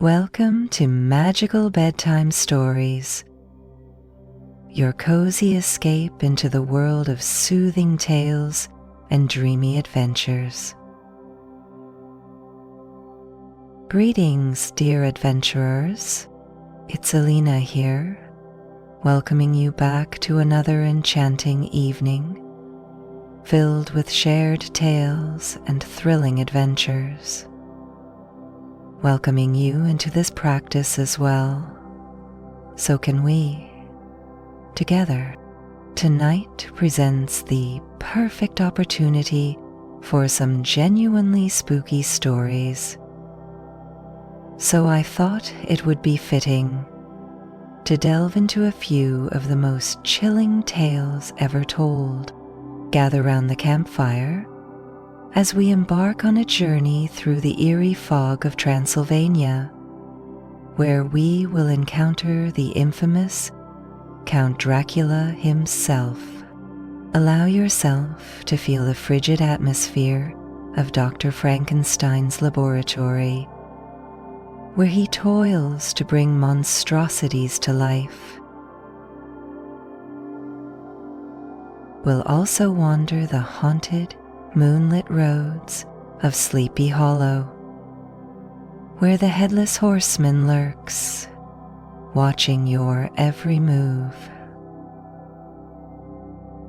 Welcome to Magical Bedtime Stories, your cozy escape into the world of soothing tales and dreamy adventures. Greetings, dear adventurers. It's Alina here, welcoming you back to another enchanting evening, filled with shared tales and thrilling adventures. Welcoming you into this practice as well. So can we. Together, tonight presents the perfect opportunity for some genuinely spooky stories. So I thought it would be fitting to delve into a few of the most chilling tales ever told. Gather round the campfire as we embark on a journey through the eerie fog of Transylvania, where we will encounter the infamous Count Dracula himself. Allow yourself to feel the frigid atmosphere of Dr. Frankenstein's laboratory, where he toils to bring monstrosities to life. We'll also wander the haunted, moonlit roads of Sleepy Hollow, where the headless horseman lurks, watching your every move.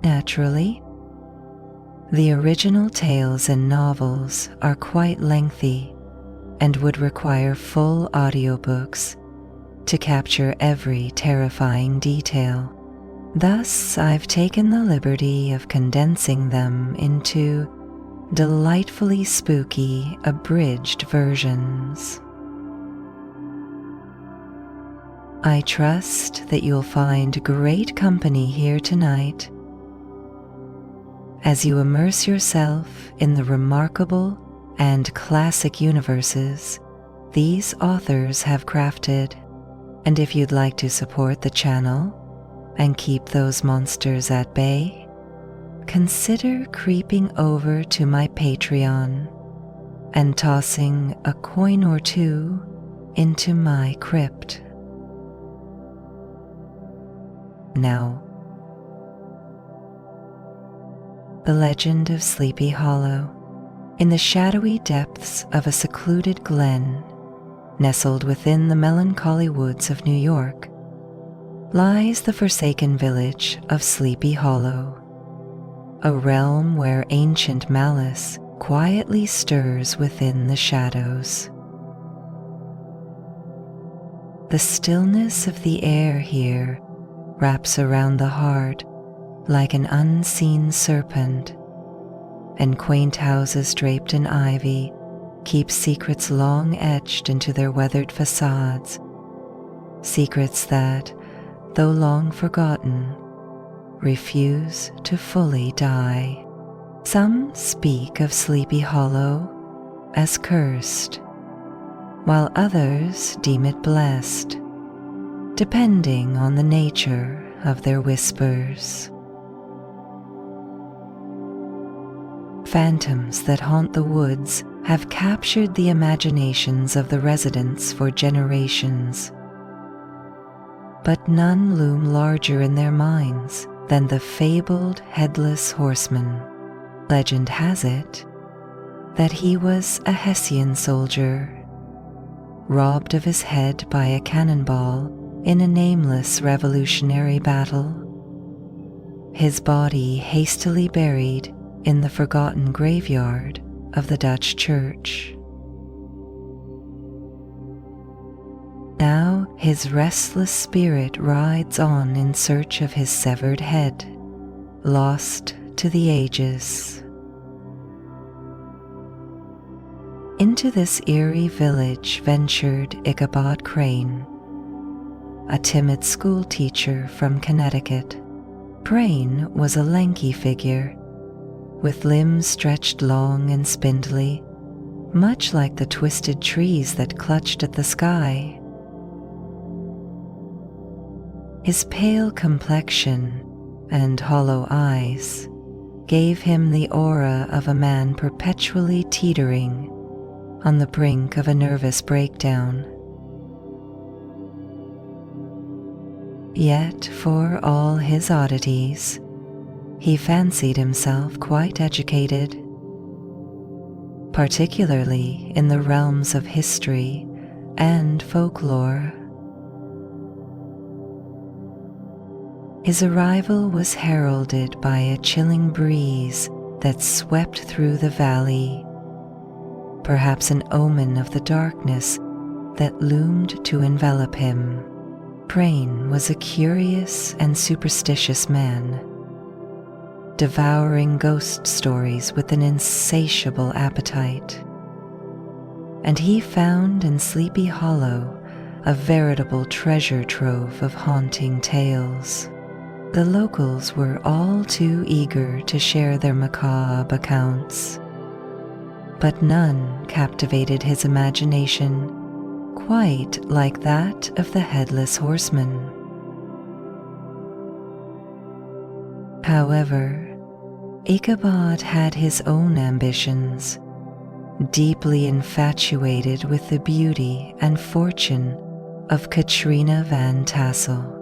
Naturally, the original tales and novels are quite lengthy and would require full audiobooks to capture every terrifying detail. Thus, I've taken the liberty of condensing them into delightfully spooky, abridged versions. I trust that you'll find great company here tonight as you immerse yourself in the remarkable and classic universes these authors have crafted. And if you'd like to support the channel and keep those monsters at bay, consider creeping over to my Patreon and tossing a coin or two into my crypt. Now, the legend of Sleepy Hollow. In the shadowy depths of a secluded glen, nestled within the melancholy woods of New York, lies the forsaken village of Sleepy Hollow, a realm where ancient malice quietly stirs within the shadows. The stillness of the air here wraps around the heart like an unseen serpent, and quaint houses draped in ivy keep secrets long etched into their weathered facades, secrets that, though long forgotten, refuse to fully die. Some speak of Sleepy Hollow as cursed, while others deem it blessed, depending on the nature of their whispers. Phantoms that haunt the woods have captured the imaginations of the residents for generations, but none loom larger in their minds than the fabled Headless Horseman. Legend has it that he was a Hessian soldier, robbed of his head by a cannonball in a nameless revolutionary battle, his body hastily buried in the forgotten graveyard of the Dutch church. Now his restless spirit rides on in search of his severed head, lost to the ages. Into this eerie village ventured Ichabod Crane, a timid school teacher from Connecticut. Crane was a lanky figure, with limbs stretched long and spindly, much like the twisted trees that clutched at the sky. His pale complexion and hollow eyes gave him the aura of a man perpetually teetering on the brink of a nervous breakdown. Yet for all his oddities, he fancied himself quite educated, particularly in the realms of history and folklore. His arrival was heralded by a chilling breeze that swept through the valley, perhaps an omen of the darkness that loomed to envelop him. Crane was a curious and superstitious man, devouring ghost stories with an insatiable appetite. And he found in Sleepy Hollow a veritable treasure trove of haunting tales. The locals were all too eager to share their macabre accounts, but none captivated his imagination quite like that of the Headless Horseman. However, Ichabod had his own ambitions, deeply infatuated with the beauty and fortune of Katrina Van Tassel,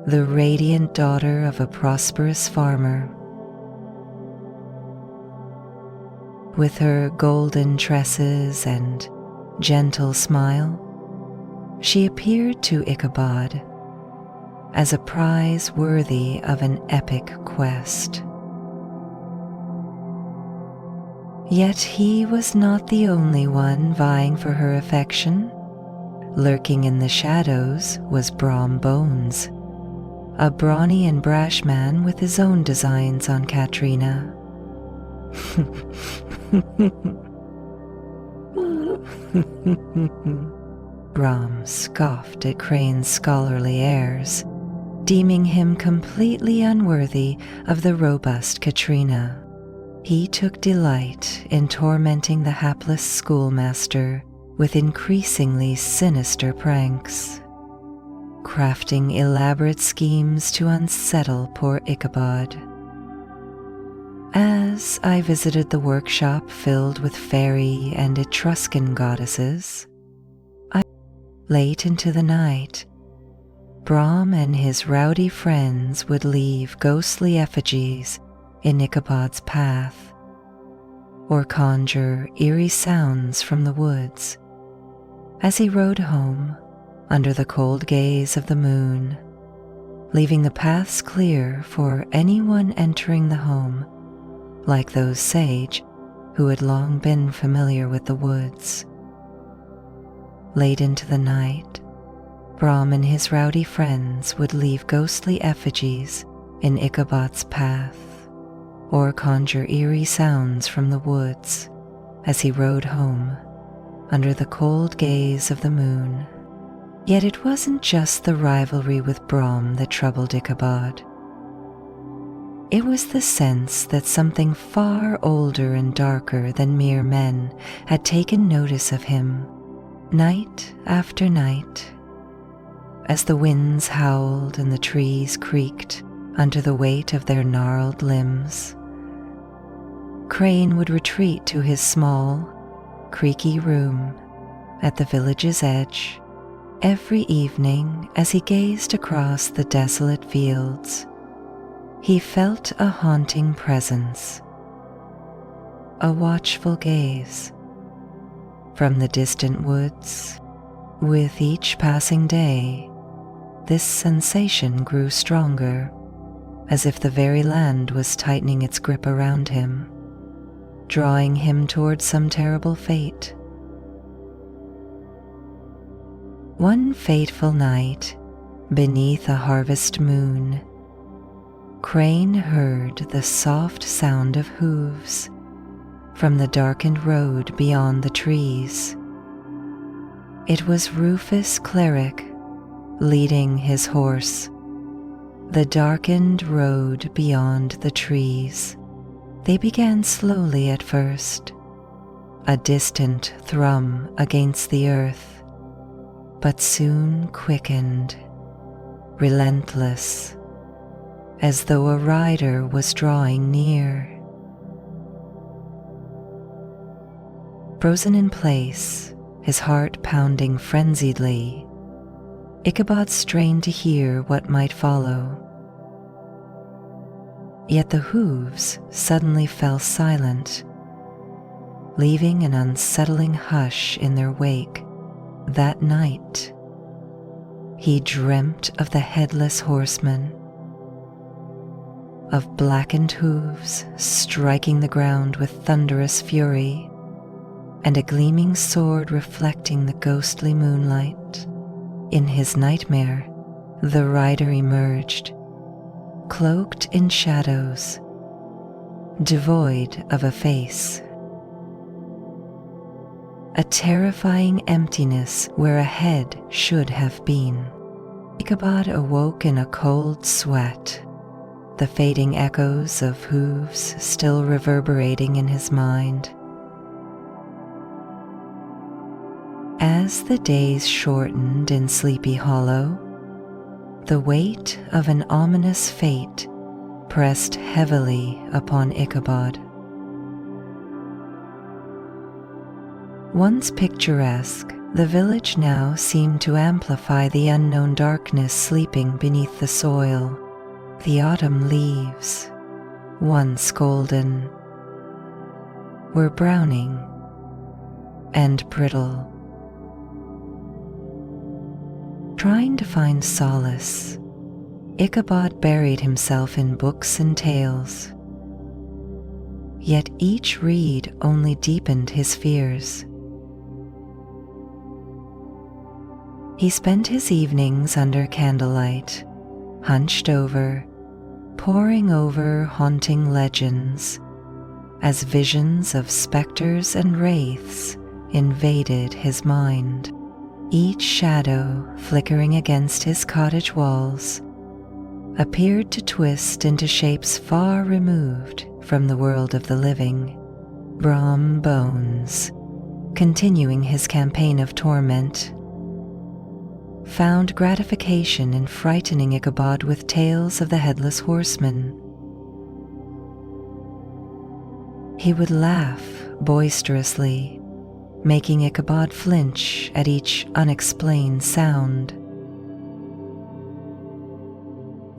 the radiant daughter of a prosperous farmer. With her golden tresses and gentle smile, she appeared to Ichabod as a prize worthy of an epic quest. Yet he was not the only one vying for her affection. Lurking in the shadows was Brom Bones, a brawny and brash man with his own designs on Katrina. Brom scoffed at Crane's scholarly airs, deeming him completely unworthy of the robust Katrina. He took delight in tormenting the hapless schoolmaster with increasingly sinister pranks, crafting elaborate schemes to unsettle poor Ichabod. As I visited the workshop filled with fairy and Etruscan goddesses, late into the night, Brom and his rowdy friends would leave ghostly effigies in Ichabod's path, or conjure eerie sounds from the woods as he rode home under the cold gaze of the moon, leaving the paths clear for anyone entering the home, like those sage who had long been familiar with the woods. Late into the night, Brom and his rowdy friends would leave ghostly effigies in Ichabod's path, or conjure eerie sounds from the woods as he rode home under the cold gaze of the moon. Yet it wasn't just the rivalry with Brom that troubled Ichabod. It was the sense that something far older and darker than mere men had taken notice of him, night after night. As the winds howled and the trees creaked under the weight of their gnarled limbs, Crane would retreat to his small, creaky room at the village's edge every evening. As he gazed across the desolate fields, he felt a haunting presence, a watchful gaze from the distant woods. With each passing day, this sensation grew stronger, as if the very land was tightening its grip around him, drawing him toward some terrible fate. One fateful night, beneath a harvest moon, Crane heard the soft sound of hooves from the darkened road beyond the trees. It was Rufus Cleric leading his horse, the darkened road beyond the trees. They began slowly at first, a distant thrum against the earth, but soon quickened, relentless, as though a rider was drawing near. Frozen in place, his heart pounding frenziedly, Ichabod strained to hear what might follow. Yet the hooves suddenly fell silent, leaving an unsettling hush in their wake. That night, he dreamt of the headless horseman, of blackened hooves striking the ground with thunderous fury, and a gleaming sword reflecting the ghostly moonlight. In his nightmare, the rider emerged, cloaked in shadows, devoid of a face. A terrifying emptiness where a head should have been. Ichabod awoke in a cold sweat, the fading echoes of hooves still reverberating in his mind. As the days shortened in Sleepy Hollow, the weight of an ominous fate pressed heavily upon Ichabod. Once picturesque, the village now seemed to amplify the unknown darkness sleeping beneath the soil. The autumn leaves, once golden, were browning and brittle. Trying to find solace, Ichabod buried himself in books and tales. Yet each read only deepened his fears. He spent his evenings under candlelight, hunched over, poring over haunting legends, as visions of specters and wraiths invaded his mind. Each shadow flickering against his cottage walls appeared to twist into shapes far removed from the world of the living. Brom Bones, continuing his campaign of torment, found gratification in frightening Ichabod with tales of the headless horseman. He would laugh boisterously, making Ichabod flinch at each unexplained sound.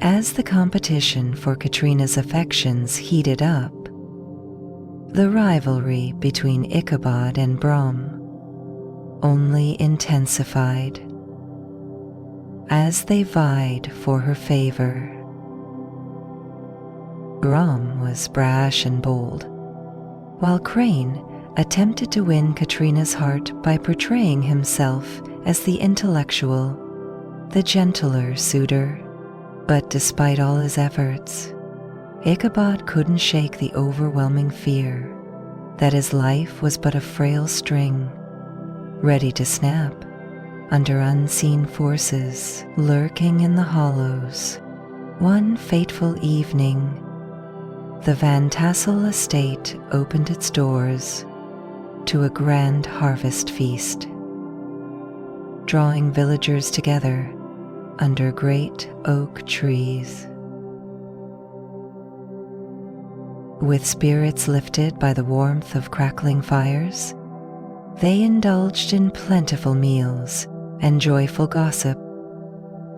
As the competition for Katrina's affections heated up, the rivalry between Ichabod and Brom only intensified as they vied for her favor. Brom was brash and bold, while Crane attempted to win Katrina's heart by portraying himself as the intellectual, the gentler suitor. But despite all his efforts, Ichabod couldn't shake the overwhelming fear that his life was but a frail string, ready to snap under unseen forces lurking in the hollows. One fateful evening, the Van Tassel estate opened its doors to a grand harvest feast, drawing villagers together under great oak trees. With spirits lifted by the warmth of crackling fires, they indulged in plentiful meals and joyful gossip,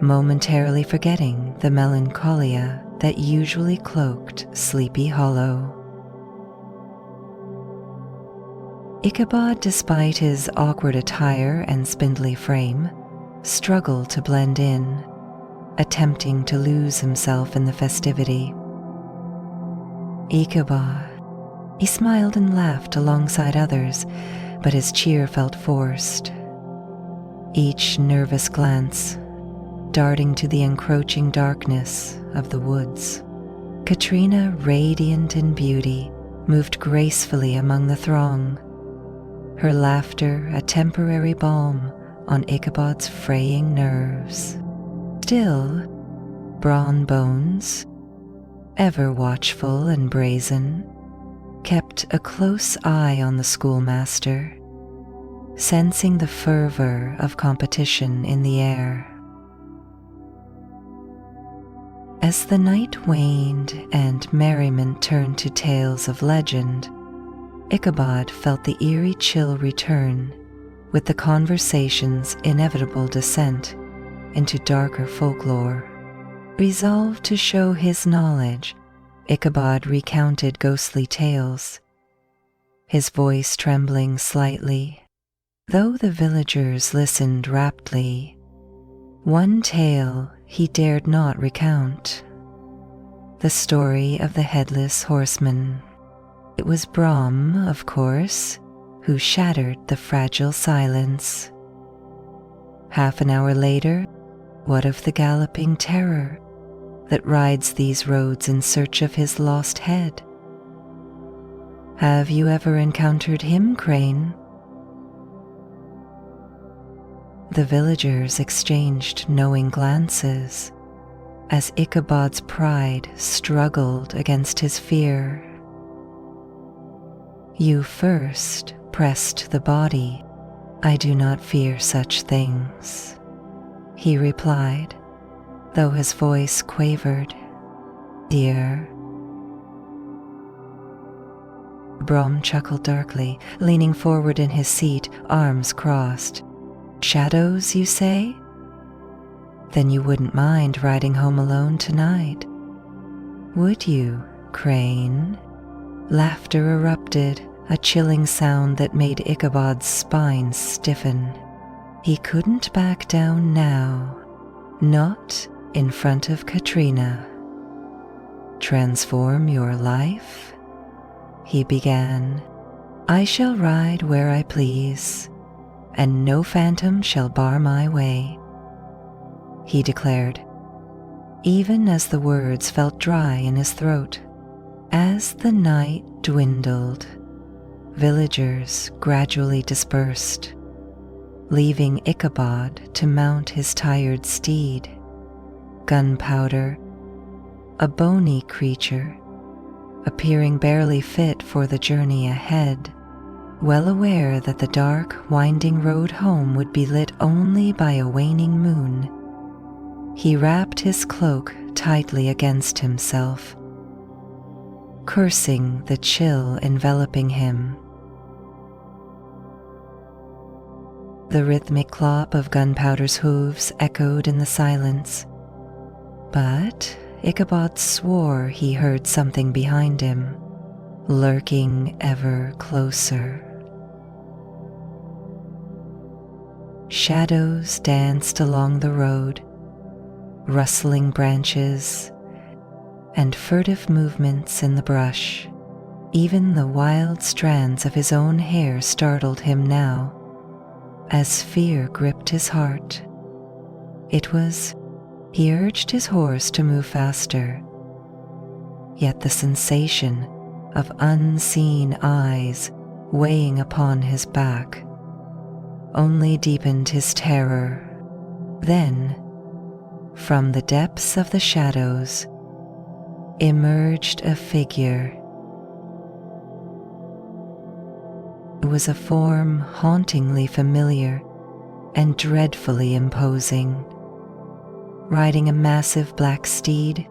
momentarily forgetting the melancholia that usually cloaked Sleepy Hollow. Ichabod, despite his awkward attire and spindly frame, struggled to blend in, attempting to lose himself in the festivity. Ichabod. He smiled and laughed alongside others, but his cheer felt forced. Each nervous glance darting to the encroaching darkness of the woods. Katrina, radiant in beauty, moved gracefully among the throng, her laughter a temporary balm on Ichabod's fraying nerves. Still, Brawn Bones, ever watchful and brazen, kept a close eye on the schoolmaster, sensing the fervor of competition in the air. As the night waned and merriment turned to tales of legend, Ichabod felt the eerie chill return with the conversation's inevitable descent into darker folklore. Resolved to show his knowledge, Ichabod recounted ghostly tales, his voice trembling slightly, though the villagers listened raptly. One tale he dared not recount, the story of the headless horseman. It was Brahm, of course, who shattered the fragile silence. Half an hour later, what of the galloping terror that rides these roads in search of his lost head? Have you ever encountered him, Crane? The villagers exchanged knowing glances as Ichabod's pride struggled against his fear. You first pressed the body. I do not fear such things, he replied, though his voice quavered. Dear. Brahm chuckled darkly, leaning forward in his seat, arms crossed. Shadows, you say? Then you wouldn't mind riding home alone tonight, would you, Crane? Laughter erupted, a chilling sound that made Ichabod's spine stiffen. He couldn't back down now, not in front of Katrina. Transform your life? He began. I shall ride where I please, and no phantom shall bar my way, he declared, even as the words felt dry in his throat. As the night dwindled, villagers gradually dispersed, leaving Ichabod to mount his tired steed. Gunpowder, a bony creature, appearing barely fit for the journey ahead, well aware that the dark, winding road home would be lit only by a waning moon. He wrapped his cloak tightly against himself, cursing the chill enveloping him. The rhythmic clop of Gunpowder's hooves echoed in the silence, but Ichabod swore he heard something behind him, lurking ever closer. Shadows danced along the road, rustling branches and furtive movements in the brush. Even the wild strands of his own hair startled him now, as fear gripped his heart. He urged his horse to move faster, yet the sensation of unseen eyes weighing upon his back only deepened his terror. Then, from the depths of the shadows, emerged a figure. It was a form hauntingly familiar and dreadfully imposing, riding a massive black steed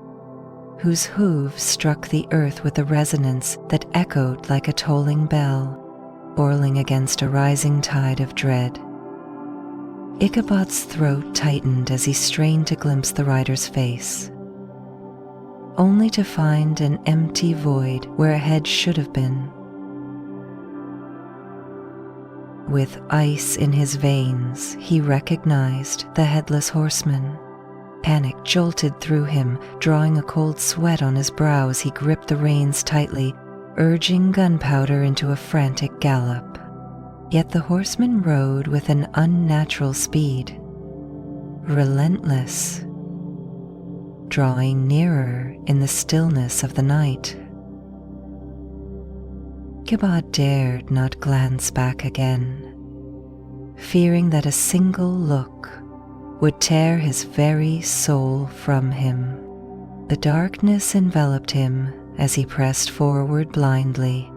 whose hooves struck the earth with a resonance that echoed like a tolling bell, boiling against a rising tide of dread. Ichabod's throat tightened as he strained to glimpse the rider's face, only to find an empty void where a head should have been. With ice in his veins, he recognized the headless horseman. Panic jolted through him, drawing a cold sweat on his brow as he gripped the reins tightly, urging Gunpowder into a frantic gallop. Yet the horseman rode with an unnatural speed, relentless, drawing nearer in the stillness of the night. Ichabod dared not glance back again, fearing that a single look would tear his very soul from him. The darkness enveloped him as he pressed forward blindly,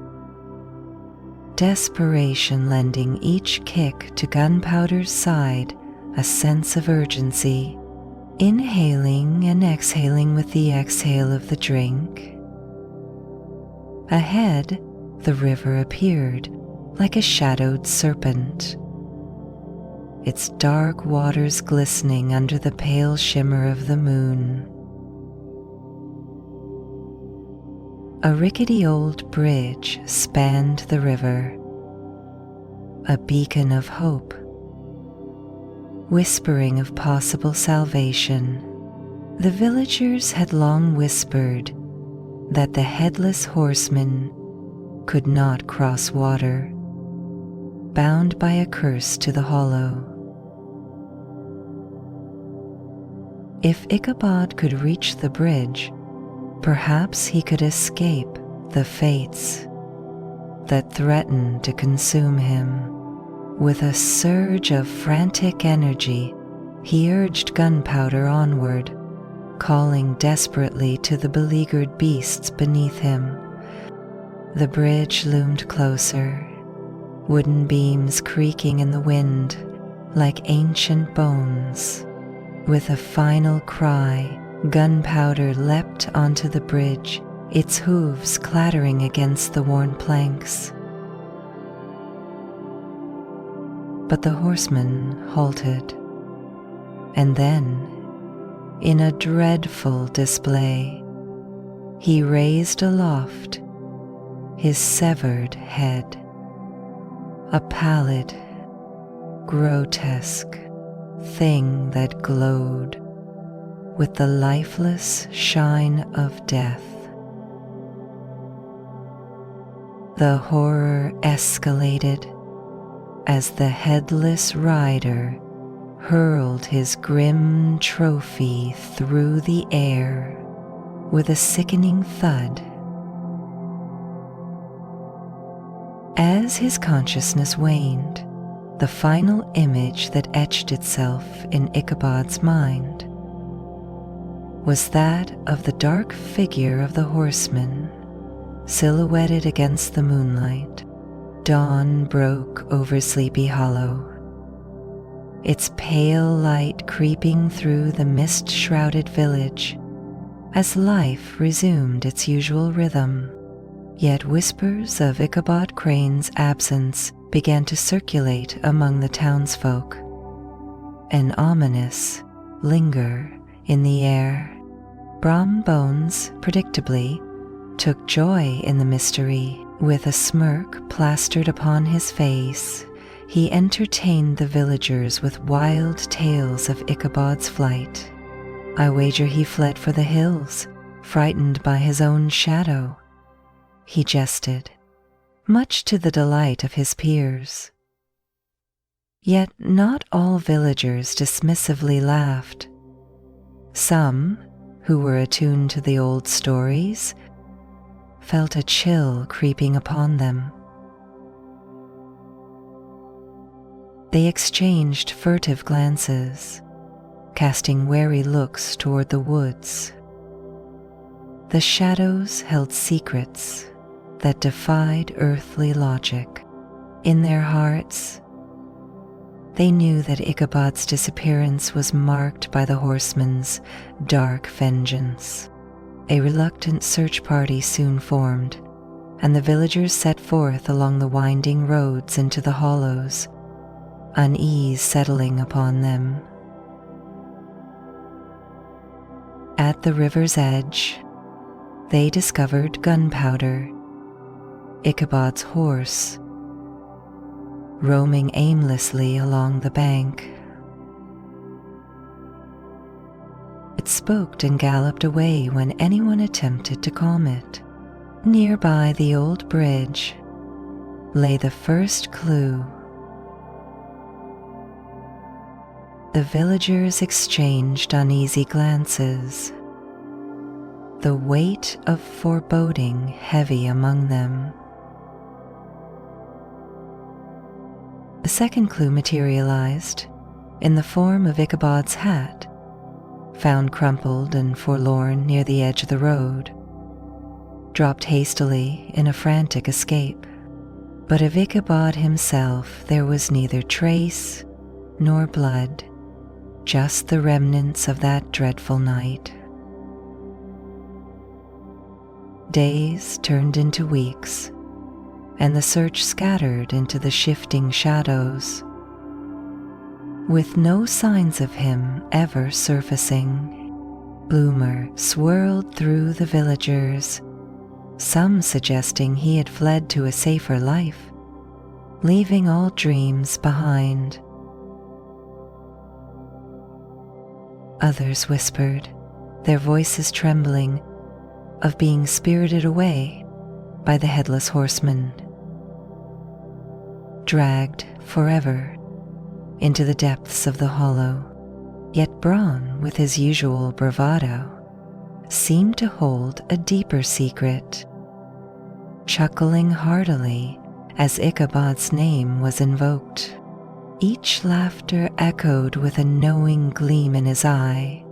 desperation lending each kick to Gunpowder's side a sense of urgency, inhaling and exhaling with the exhale of the drink. Ahead, the river appeared like a shadowed serpent, its dark waters glistening under the pale shimmer of the moon. A rickety old bridge spanned the river, a beacon of hope, whispering of possible salvation. The villagers had long whispered that the headless horseman could not cross water, bound by a curse to the hollow. If Ichabod could reach the bridge, perhaps he could escape the fates that threatened to consume him. With a surge of frantic energy, he urged Gunpowder onward, calling desperately to the beleaguered beasts beneath him. The bridge loomed closer, wooden beams creaking in the wind like ancient bones. With a final cry, Gunpowder leapt onto the bridge, its hooves clattering against the worn planks. But the horseman halted, and then, in a dreadful display, he raised aloft his severed head, a pallid, grotesque thing that glowed with the lifeless shine of death. The horror escalated as the headless rider hurled his grim trophy through the air with a sickening thud. As his consciousness waned, the final image that etched itself in Ichabod's mind was that of the dark figure of the horseman, silhouetted against the moonlight. Dawn broke over Sleepy Hollow, its pale light creeping through the mist-shrouded village as life resumed its usual rhythm. Yet whispers of Ichabod Crane's absence began to circulate among the townsfolk, an ominous linger in the air. Brom Bones, predictably, took joy in the mystery. With a smirk plastered upon his face, he entertained the villagers with wild tales of Ichabod's flight. I wager he fled for the hills, frightened by his own shadow, he jested, much to the delight of his peers. Yet not all villagers dismissively laughed. Some, who were attuned to the old stories, felt a chill creeping upon them. They exchanged furtive glances, casting wary looks toward the woods. The shadows held secrets that defied earthly logic. In their hearts, they knew that Ichabod's disappearance was marked by the horseman's dark vengeance. A reluctant search party soon formed, and the villagers set forth along the winding roads into the hollows, unease settling upon them. At the river's edge, they discovered Gunpowder, Ichabod's horse, roaming aimlessly along the bank. It spoke and galloped away when anyone attempted to calm it. Nearby the old bridge lay the first clue. The villagers exchanged uneasy glances, the weight of foreboding heavy among them. A second clue materialized in the form of Ichabod's hat, found crumpled and forlorn near the edge of the road, dropped hastily in a frantic escape. But of Ichabod himself there was neither trace nor blood, just the remnants of that dreadful night. Days turned into weeks, and the search scattered into the shifting shadows. with no signs of him ever surfacing. Bloomer swirled through the villagers, some suggesting he had fled to a safer life, leaving all dreams behind. Others whispered, their voices trembling, of being spirited away by the headless horseman, dragged forever into the depths of the hollow. Yet Brom, with his usual bravado, seemed to hold a deeper secret, chuckling heartily as Ichabod's name was invoked. Each laughter echoed with a knowing gleam in his eye,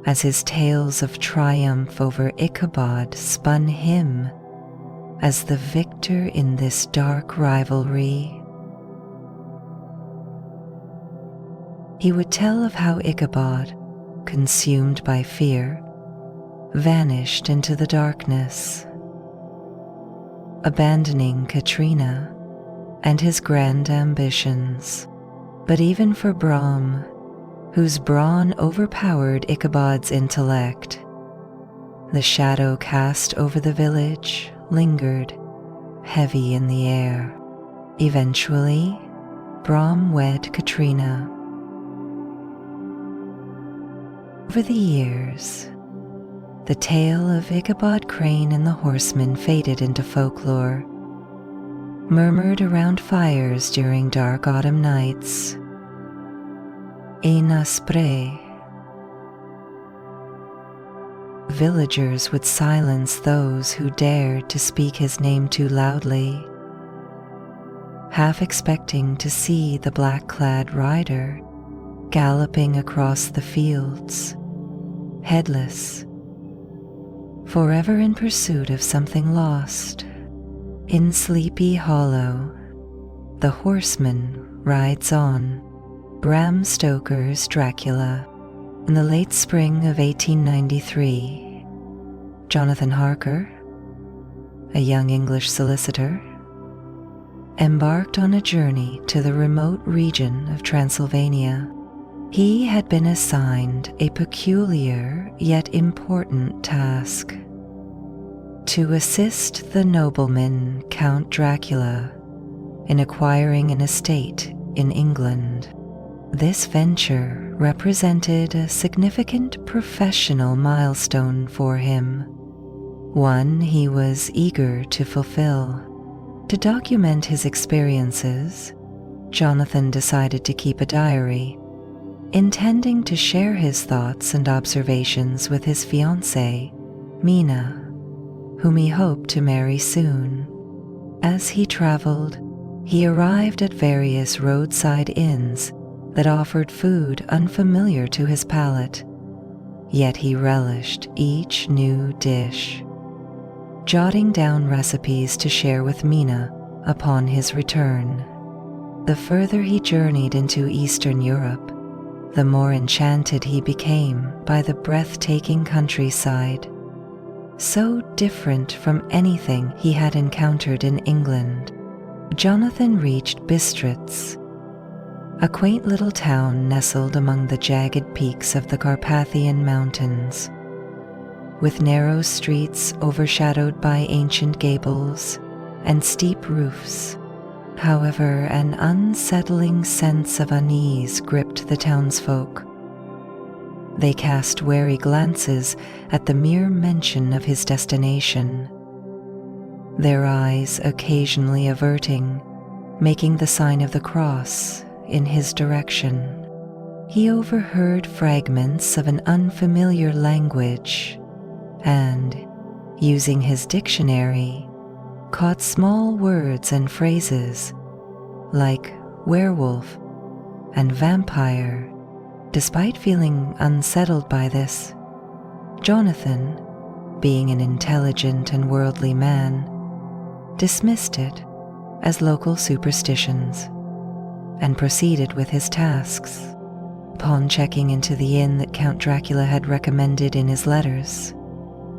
as his tales of triumph over Ichabod spun him as the victor in this dark rivalry. He would tell of how Ichabod, consumed by fear, vanished into the darkness, abandoning Katrina and his grand ambitions. But even for Brom, whose brawn overpowered Ichabod's intellect, the shadow cast over the village lingered, heavy in the air. Eventually, Brom wed Katrina. Over the years, the tale of Ichabod Crane and the Horseman faded into folklore, murmured around fires during dark autumn nights. Enaspre. Villagers would silence those who dared to speak his name too loudly, half expecting to see the black-clad rider galloping across the fields, headless, forever in pursuit of something lost. In Sleepy Hollow, the horseman rides on. Bram Stoker's Dracula. In the late spring of 1893, Jonathan Harker, a young English solicitor, embarked on a journey to the remote region of Transylvania. He had been assigned a peculiar yet important task: to assist the nobleman Count Dracula in acquiring an estate in England. This venture represented a significant professional milestone for him, one he was eager to fulfill. To document his experiences, Jonathan decided to keep a diary, intending to share his thoughts and observations with his fiancée, Mina, whom he hoped to marry soon. As he traveled, he arrived at various roadside inns that offered food unfamiliar to his palate, yet he relished each new dish, jotting down recipes to share with Mina upon his return. The further he journeyed into Eastern Europe, the more enchanted he became by the breathtaking countryside, so different from anything he had encountered in England. Jonathan reached Bistritz, a quaint little town nestled among the jagged peaks of the Carpathian Mountains, with narrow streets overshadowed by ancient gables and steep roofs. However, an unsettling sense of unease gripped the townsfolk. They cast wary glances at the mere mention of his destination, their eyes occasionally averting, making the sign of the cross in his direction. He overheard fragments of an unfamiliar language and, using his dictionary, caught small words and phrases like werewolf and vampire. Despite feeling unsettled by this, Jonathan, being an intelligent and worldly man, dismissed it as local superstitions and proceeded with his tasks. Upon checking into the inn that Count Dracula had recommended in his letters,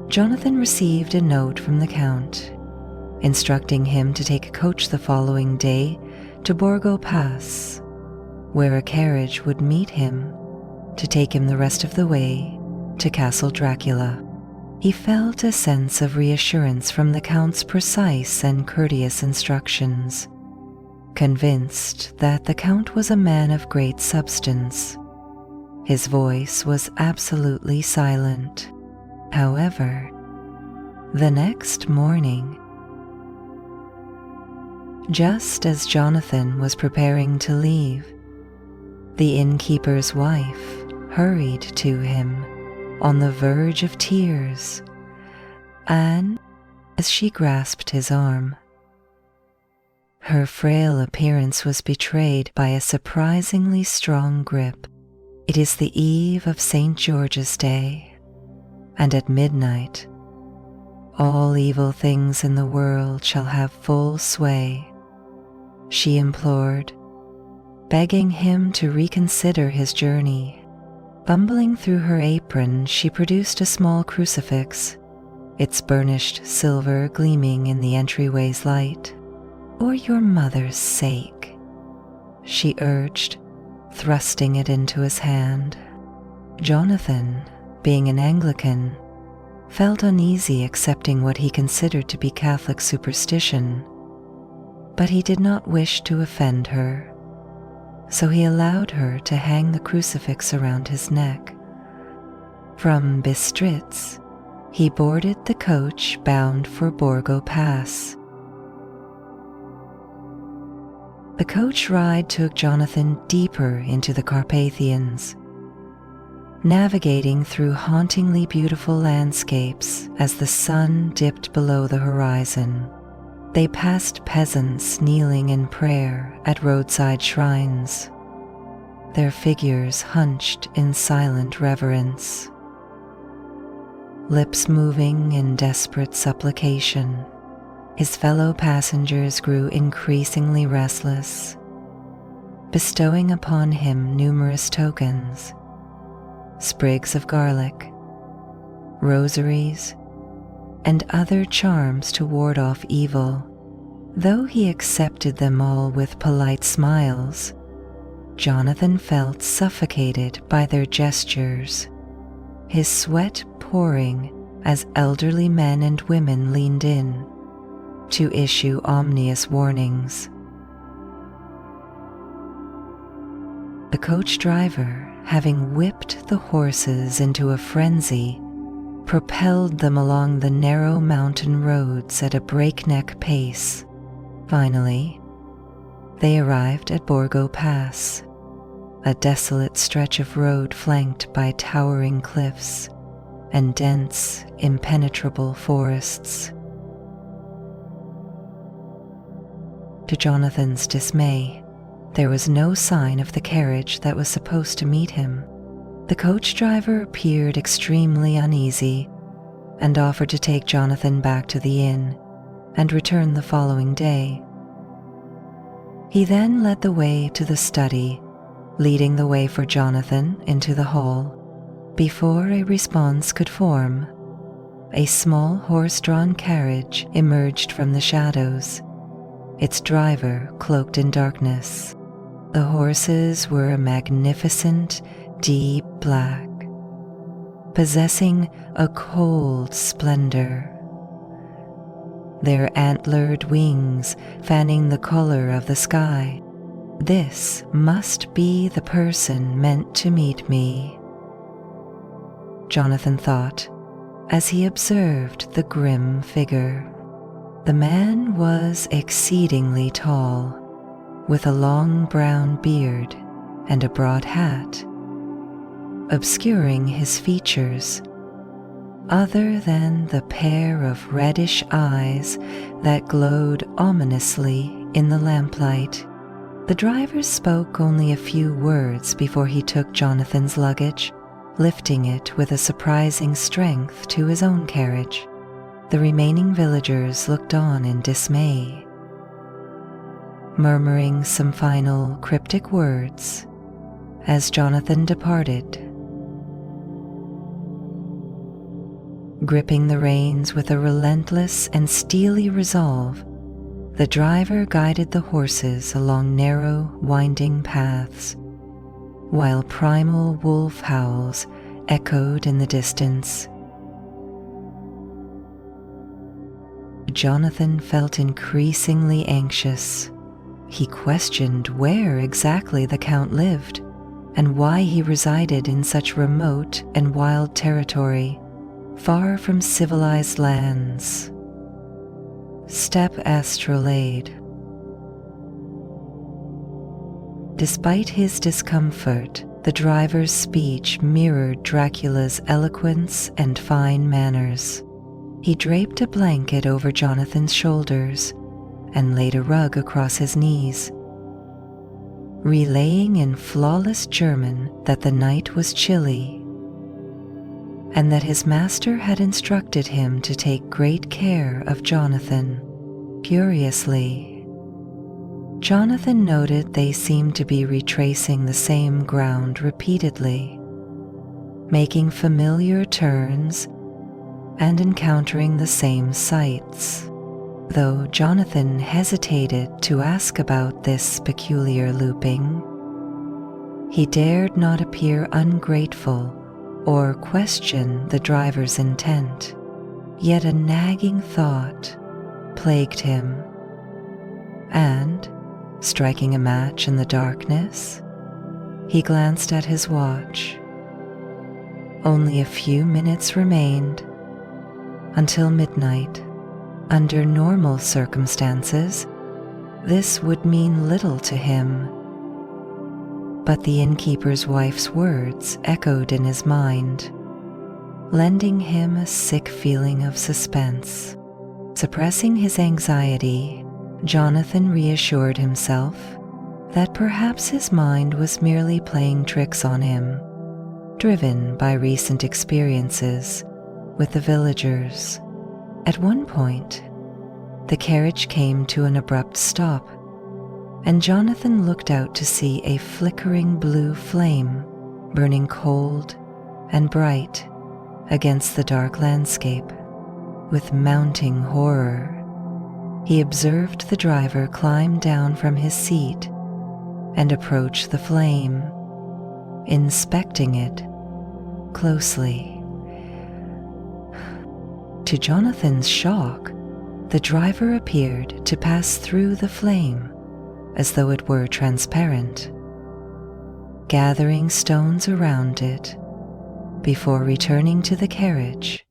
Jonathan received a note from the Count, instructing him to take a coach the following day to Borgo Pass, where a carriage would meet him to take him the rest of the way to Castle Dracula. He felt a sense of reassurance from the Count's precise and courteous instructions, convinced that the Count was a man of great substance. His voice was absolutely silent. However, the next morning, just as Jonathan was preparing to leave, the innkeeper's wife hurried to him on the verge of tears, and as she grasped his arm, her frail appearance was betrayed by a surprisingly strong grip. It is the eve of St. George's Day, and at midnight, all evil things in the world shall have full sway, she implored, begging him to reconsider his journey. Fumbling through her apron, she produced a small crucifix, its burnished silver gleaming in the entryway's light. "For your mother's sake," she urged, thrusting it into his hand. Jonathan, being an Anglican, felt uneasy accepting what he considered to be Catholic superstition, but he did not wish to offend her, so he allowed her to hang the crucifix around his neck. From Bistritz, he boarded the coach bound for Borgo Pass. The coach ride took Jonathan deeper into the Carpathians, navigating through hauntingly beautiful landscapes as the sun dipped below the horizon. They passed peasants kneeling in prayer at roadside shrines, their figures hunched in silent reverence, lips moving in desperate supplication. His fellow passengers grew increasingly restless, bestowing upon him numerous tokens, sprigs of garlic, rosaries, and other charms to ward off evil. Though he accepted them all with polite smiles, Jonathan felt suffocated by their gestures, his sweat pouring as elderly men and women leaned in to issue ominous warnings. The coach driver, having whipped the horses into a frenzy, propelled them along the narrow mountain roads at a breakneck pace. Finally, they arrived at Borgo Pass, a desolate stretch of road flanked by towering cliffs and dense, impenetrable forests. To Jonathan's dismay, there was no sign of the carriage that was supposed to meet him. The coach driver appeared extremely uneasy and offered to take Jonathan back to the inn and return the following day. He then led the way to the study, leading the way for Jonathan into the hall. Before a response could form, a small horse-drawn carriage emerged from the shadows, its driver cloaked in darkness. The horses were a magnificent, deep black, possessing a cold splendor, their antlered wings fanning the color of the sky. This must be the person meant to meet me, Jonathan thought as he observed the grim figure. The man was exceedingly tall, with a long brown beard and a broad hat, obscuring his features, other than the pair of reddish eyes that glowed ominously in the lamplight. The driver spoke only a few words before he took Jonathan's luggage, lifting it with a surprising strength to his own carriage. The remaining villagers looked on in dismay, murmuring some final cryptic words as Jonathan departed. Gripping the reins with a relentless and steely resolve, the driver guided the horses along narrow, winding paths, while primal wolf howls echoed in the distance. Jonathan felt increasingly anxious. He questioned where exactly the Count lived and why he resided in such remote and wild territory, far from civilized lands. Step astrolabe. Despite his discomfort, the driver's speech mirrored Dracula's eloquence and fine manners. He draped a blanket over Jonathan's shoulders and laid a rug across his knees, relaying in flawless German that the night was chilly and that his master had instructed him to take great care of Jonathan. Curiously, Jonathan noted they seemed to be retracing the same ground repeatedly, making familiar turns and encountering the same sights. Though Jonathan hesitated to ask about this peculiar looping, he dared not appear ungrateful or question the driver's intent. Yet a nagging thought plagued him, and, striking a match in the darkness, he glanced at his watch. Only a few minutes remained until midnight. Under normal circumstances, this would mean little to him, but the innkeeper's wife's words echoed in his mind, lending him a sick feeling of suspense. Suppressing his anxiety, Jonathan reassured himself that perhaps his mind was merely playing tricks on him, driven by recent experiences with the villagers. At one point, the carriage came to an abrupt stop, and Jonathan looked out to see a flickering blue flame burning cold and bright against the dark landscape. With mounting horror, he observed the driver climb down from his seat and approach the flame, inspecting it closely. To Jonathan's shock, the driver appeared to pass through the flame as though it were transparent, gathering stones around it before returning to the carriage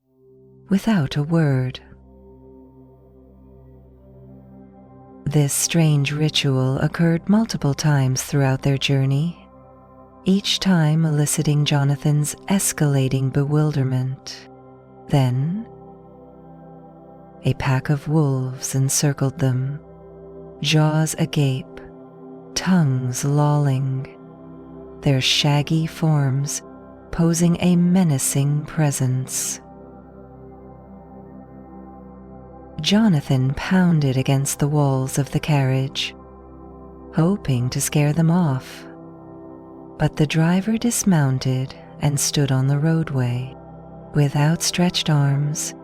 without a word. This strange ritual occurred multiple times throughout their journey, each time eliciting Jonathan's escalating bewilderment. Then, a pack of wolves encircled them, jaws agape, tongues lolling, their shaggy forms posing a menacing presence. Jonathan pounded against the walls of the carriage, hoping to scare them off, but the driver dismounted and stood on the roadway. With outstretched arms,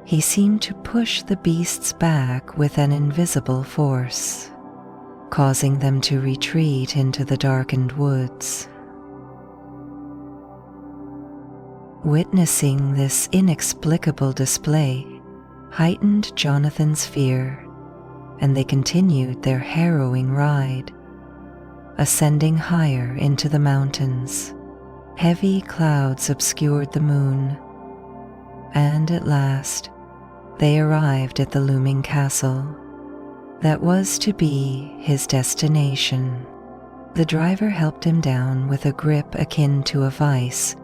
he seemed to push the beasts back with an invisible force, causing them to retreat into the darkened woods. Witnessing this inexplicable display heightened Jonathan's fear, and they continued their harrowing ride, ascending higher into the mountains. Heavy clouds obscured the moon, and at last they arrived at the looming castle that was to be his destination. The driver helped him down with a grip akin to a vice,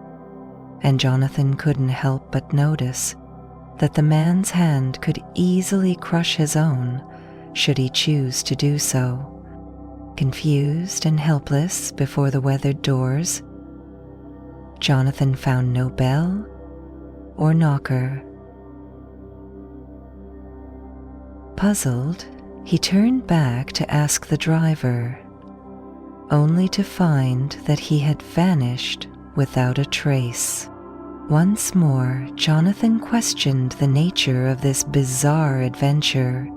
and Jonathan couldn't help but notice that the man's hand could easily crush his own should he choose to do so. Confused and helpless before the weathered doors, Jonathan found no bell or knocker. Puzzled, he turned back to ask the driver, only to find that he had vanished without a trace. Once more, Jonathan questioned the nature of this bizarre adventure,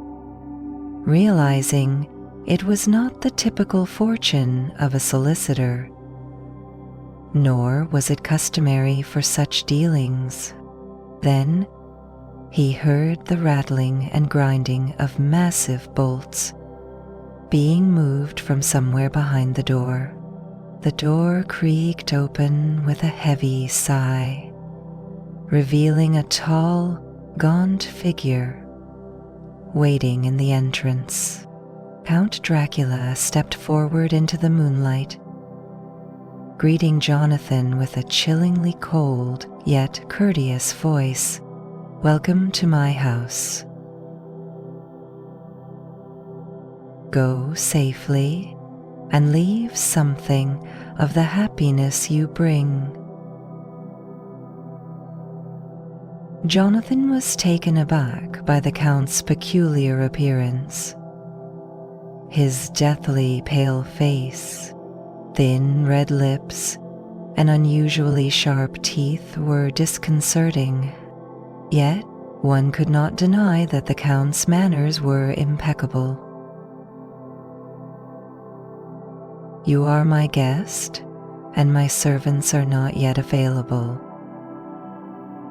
realizing it was not the typical fortune of a solicitor, nor was it customary for such dealings. Then he heard the rattling and grinding of massive bolts being moved from somewhere behind the door. The door creaked open with a heavy sigh, revealing a tall, gaunt figure waiting in the entrance. Count Dracula stepped forward into the moonlight, greeting Jonathan with a chillingly cold yet courteous voice. "Welcome to my house. Go safely and leave something of the happiness you bring." Jonathan was taken aback by the Count's peculiar appearance. His deathly pale face, thin red lips, and unusually sharp teeth were disconcerting. Yet one could not deny that the Count's manners were impeccable. "You are my guest, and my servants are not yet available.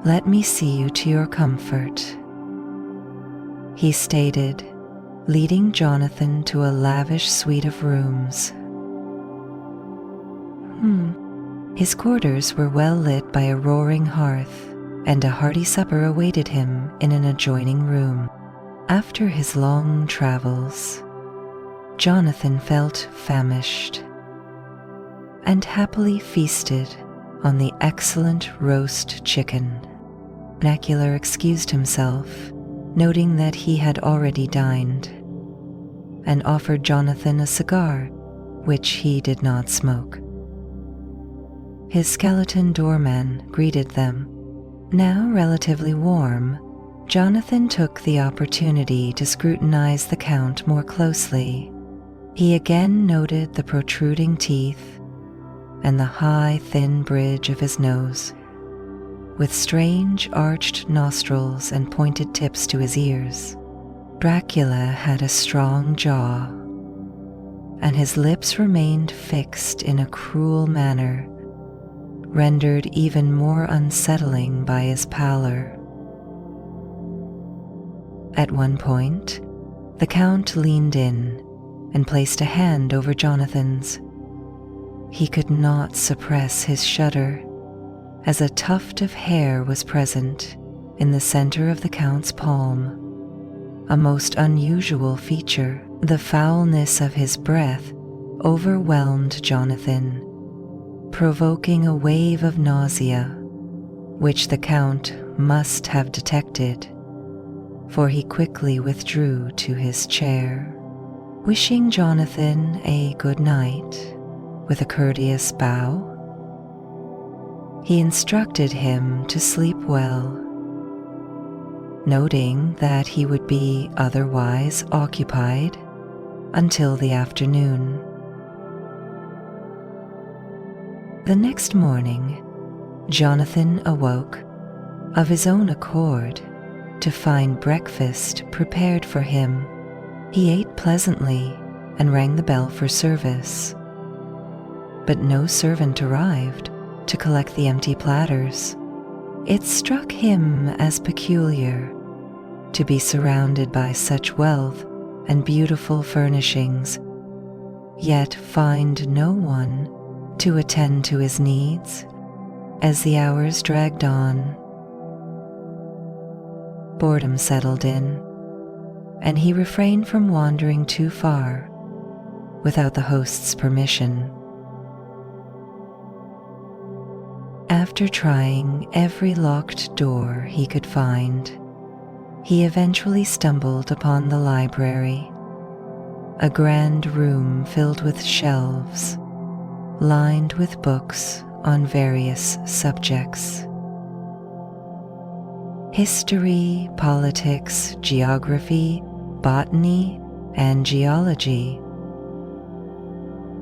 Let me see you to your comfort," he stated, leading Jonathan to a lavish suite of rooms. His quarters were well lit by a roaring hearth, and a hearty supper awaited him in an adjoining room. After his long travels, Jonathan felt famished and happily feasted on the excellent roast chicken. Dracula excused himself, noting that he had already dined, and offered Jonathan a cigar, which he did not smoke. His skeleton doorman greeted them. Now relatively warm, Jonathan took the opportunity to scrutinize the Count more closely. He again noted the protruding teeth and the high, thin bridge of his nose, with strange arched nostrils and pointed tips to his ears. Dracula had a strong jaw, and his lips remained fixed in a cruel manner, rendered even more unsettling by his pallor. At one point, the Count leaned in and placed a hand over Jonathan's. He could not suppress his shudder, as a tuft of hair was present in the center of the Count's palm, a most unusual feature. The foulness of his breath overwhelmed Jonathan, provoking a wave of nausea, which the Count must have detected, for he quickly withdrew to his chair. Wishing Jonathan a good night with a courteous bow, he instructed him to sleep well, noting that he would be otherwise occupied until the afternoon. The next morning, Jonathan awoke of his own accord to find breakfast prepared for him. He ate pleasantly and rang the bell for service, but no servant arrived to collect the empty platters. It struck him as peculiar to be surrounded by such wealth and beautiful furnishings, yet find no one to attend to his needs. As the hours dragged on, boredom settled in, and he refrained from wandering too far without the host's permission. After trying every locked door he could find, he eventually stumbled upon the library, a grand room filled with shelves lined with books on various subjects. History, politics, geography, botany, and geology,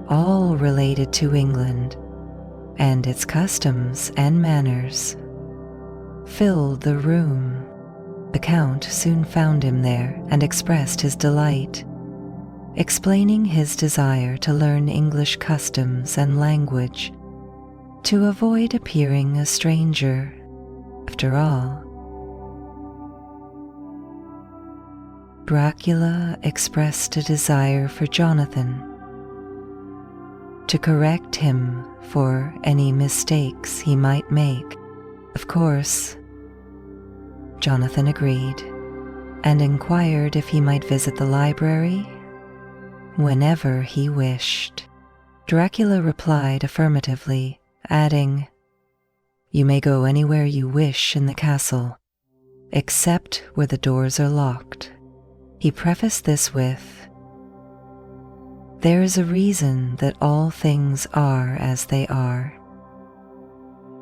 all related to England and its customs and manners, filled the room. The Count soon found him there and expressed his delight, explaining his desire to learn English customs and language to avoid appearing a stranger. After all, Dracula expressed a desire for Jonathan to correct him for any mistakes he might make. Of course, Jonathan agreed and inquired if he might visit the library whenever he wished. Dracula replied affirmatively, adding, "You may go anywhere you wish in the castle, except where the doors are locked." He prefaced this with, "There is a reason that all things are as they are,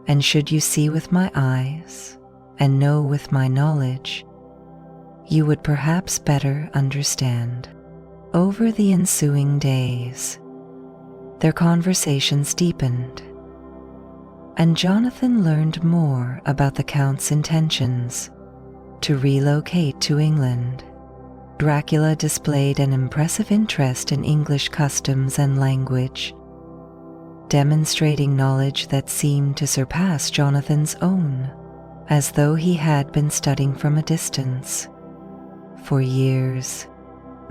and should you see with my eyes and know with my knowledge, you would perhaps better understand." Over the ensuing days, their conversations deepened, and Jonathan learned more about the Count's intentions to relocate to England. Dracula displayed an impressive interest in English customs and language, demonstrating knowledge that seemed to surpass Jonathan's own, as though he had been studying from a distance. For years,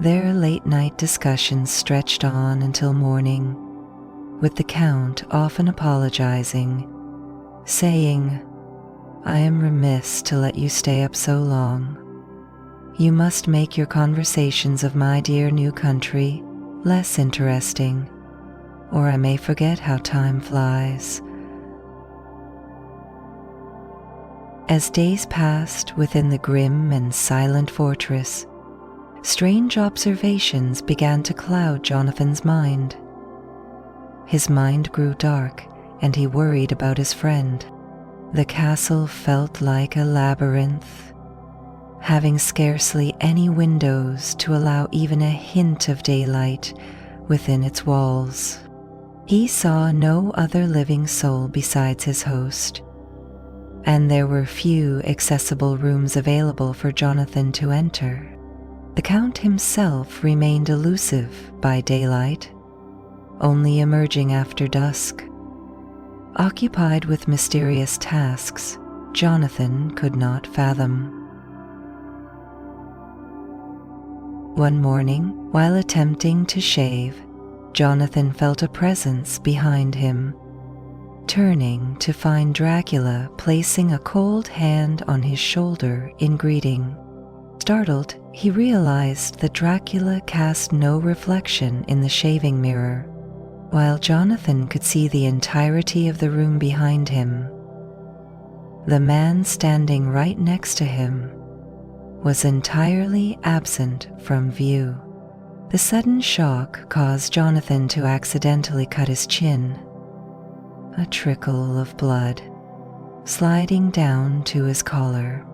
their late-night discussions stretched on until morning, with the Count often apologizing, saying, "I am remiss to let you stay up so long. You must make your conversations of my dear new country less interesting, or I may forget how time flies." As days passed within the grim and silent fortress, strange observations began to cloud Jonathan's mind. His mind grew dark, and he worried about his friend. The castle felt like a labyrinth, having scarcely any windows to allow even a hint of daylight within its walls. He saw no other living soul besides his host, and there were few accessible rooms available for Jonathan to enter. The Count himself remained elusive by daylight, only emerging after dusk. Occupied with mysterious tasks Jonathan could not fathom. One morning, while attempting to shave, Jonathan felt a presence behind him. Turning to find Dracula placing a cold hand on his shoulder in greeting. Startled, he realized that Dracula cast no reflection in the shaving mirror, while Jonathan could see the entirety of the room behind him. The man standing right next to him was entirely absent from view. The sudden shock caused Jonathan to accidentally cut his chin, a trickle of blood sliding down to his collar.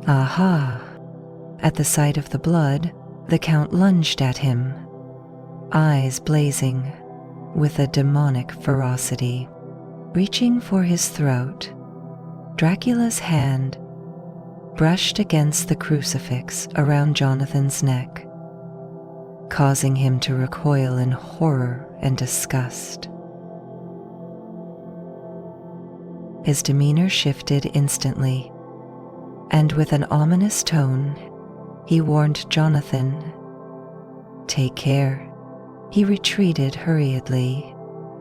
Aha! At the sight of the blood, the Count lunged at him, eyes blazing with a demonic ferocity. Reaching for his throat, Dracula's hand brushed against the crucifix around Jonathan's neck, causing him to recoil in horror and disgust. His demeanor shifted instantly, and with an ominous tone, he warned Jonathan, "Take care." He retreated hurriedly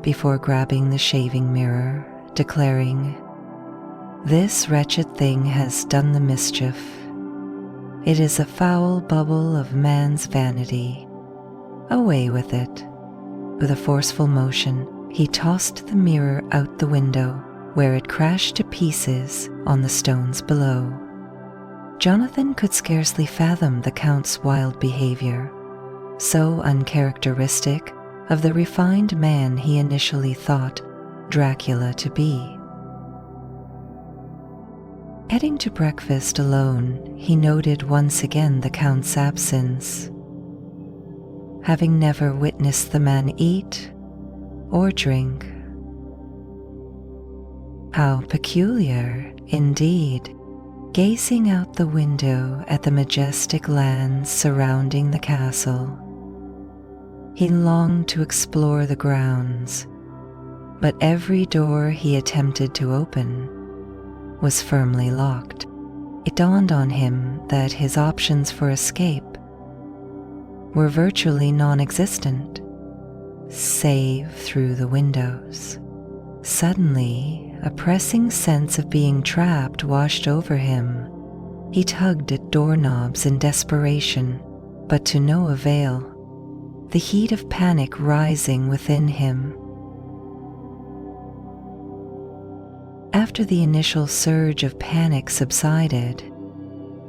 before grabbing the shaving mirror, declaring, "This wretched thing has done the mischief. It is a foul bubble of man's vanity. Away with it." With a forceful motion, he tossed the mirror out the window, where it crashed to pieces on the stones below. Jonathan could scarcely fathom the Count's wild behavior, so uncharacteristic of the refined man he initially thought Dracula to be. Heading to breakfast alone, he noted once again the Count's absence. Having never witnessed the man eat or drink. How peculiar, indeed. Gazing out the window at the majestic lands surrounding the castle, he longed to explore the grounds, but every door he attempted to open was firmly locked. It dawned on him that his options for escape were virtually non-existent, save through the windows. Suddenly, a pressing sense of being trapped washed over him. He tugged at doorknobs in desperation, but to no avail, the heat of panic rising within him. After the initial surge of panic subsided,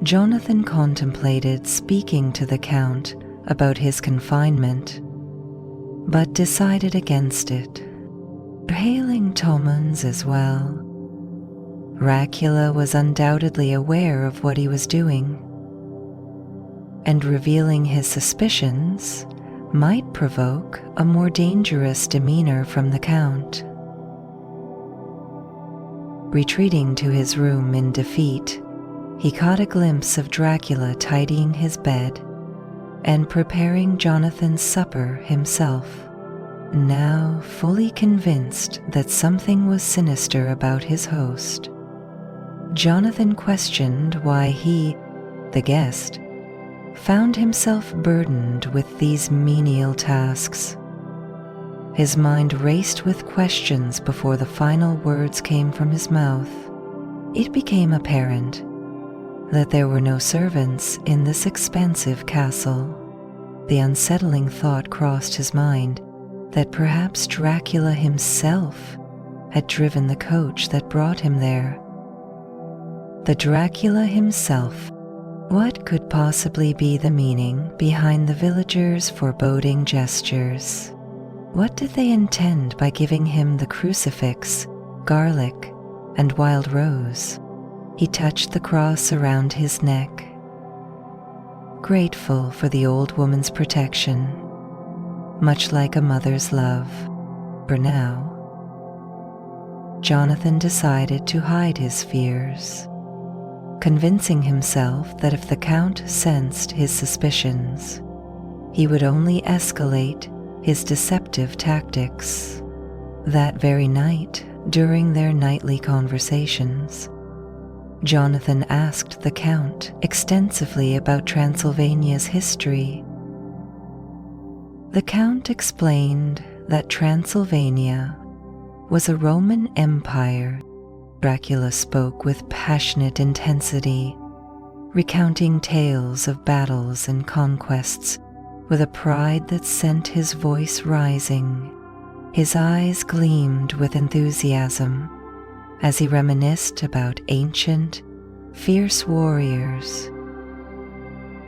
Jonathan contemplated speaking to the Count about his confinement, but decided against it. Hailing Tomans as well, Dracula was undoubtedly aware of what he was doing, and revealing his suspicions might provoke a more dangerous demeanor from the Count. Retreating to his room in defeat, he caught a glimpse of Dracula tidying his bed and preparing Jonathan's supper himself. Now fully convinced that something was sinister about his host, Jonathan questioned why he, the guest, found himself burdened with these menial tasks. His mind raced with questions before the final words came from his mouth. It became apparent that there were no servants in this expansive castle. The unsettling thought crossed his mind that perhaps Dracula himself had driven the coach that brought him there. The Dracula himself. What could possibly be the meaning behind the villagers' foreboding gestures? What did they intend by giving him the crucifix, garlic, and wild rose? He touched the cross around his neck, grateful for the old woman's protection, much like a mother's love. For now, Jonathan decided to hide his fears, convincing himself that if the Count sensed his suspicions, he would only escalate his deceptive tactics. That very night, during their nightly conversations, Jonathan asked the Count extensively about Transylvania's history. The Count explained that Transylvania was a Roman empire. Dracula spoke with passionate intensity, recounting tales of battles and conquests with a pride that sent his voice rising. His eyes gleamed with enthusiasm as he reminisced about ancient, fierce warriors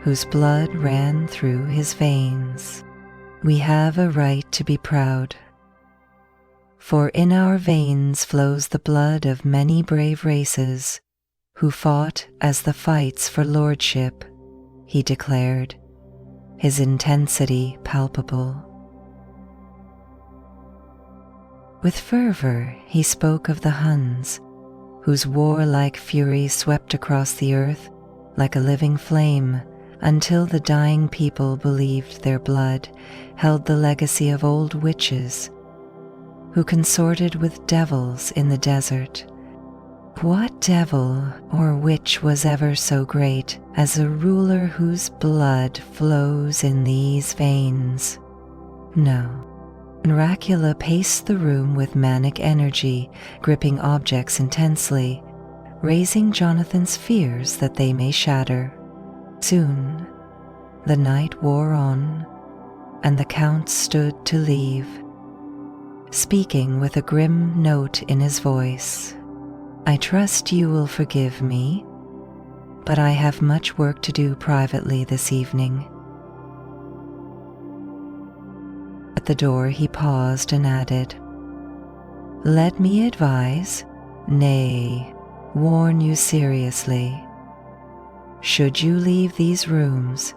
whose blood ran through his veins. We have a right to be proud, for in our veins flows the blood of many brave races who fought as the fights for lordship, he declared, his intensity palpable. With fervor he spoke of the Huns, whose warlike fury swept across the earth like a living flame until the dying people believed their blood held the legacy of old witches who consorted with devils in the desert. What devil or witch was ever so great as a ruler whose blood flows in these veins? No. Dracula paced the room with manic energy, gripping objects intensely, raising Jonathan's fears that they may shatter. Soon, the night wore on, and the Count stood to leave, speaking with a grim note in his voice. I trust you will forgive me, but I have much work to do privately this evening. At the door he paused and added, Let me advise, nay, warn you seriously. Should you leave these rooms,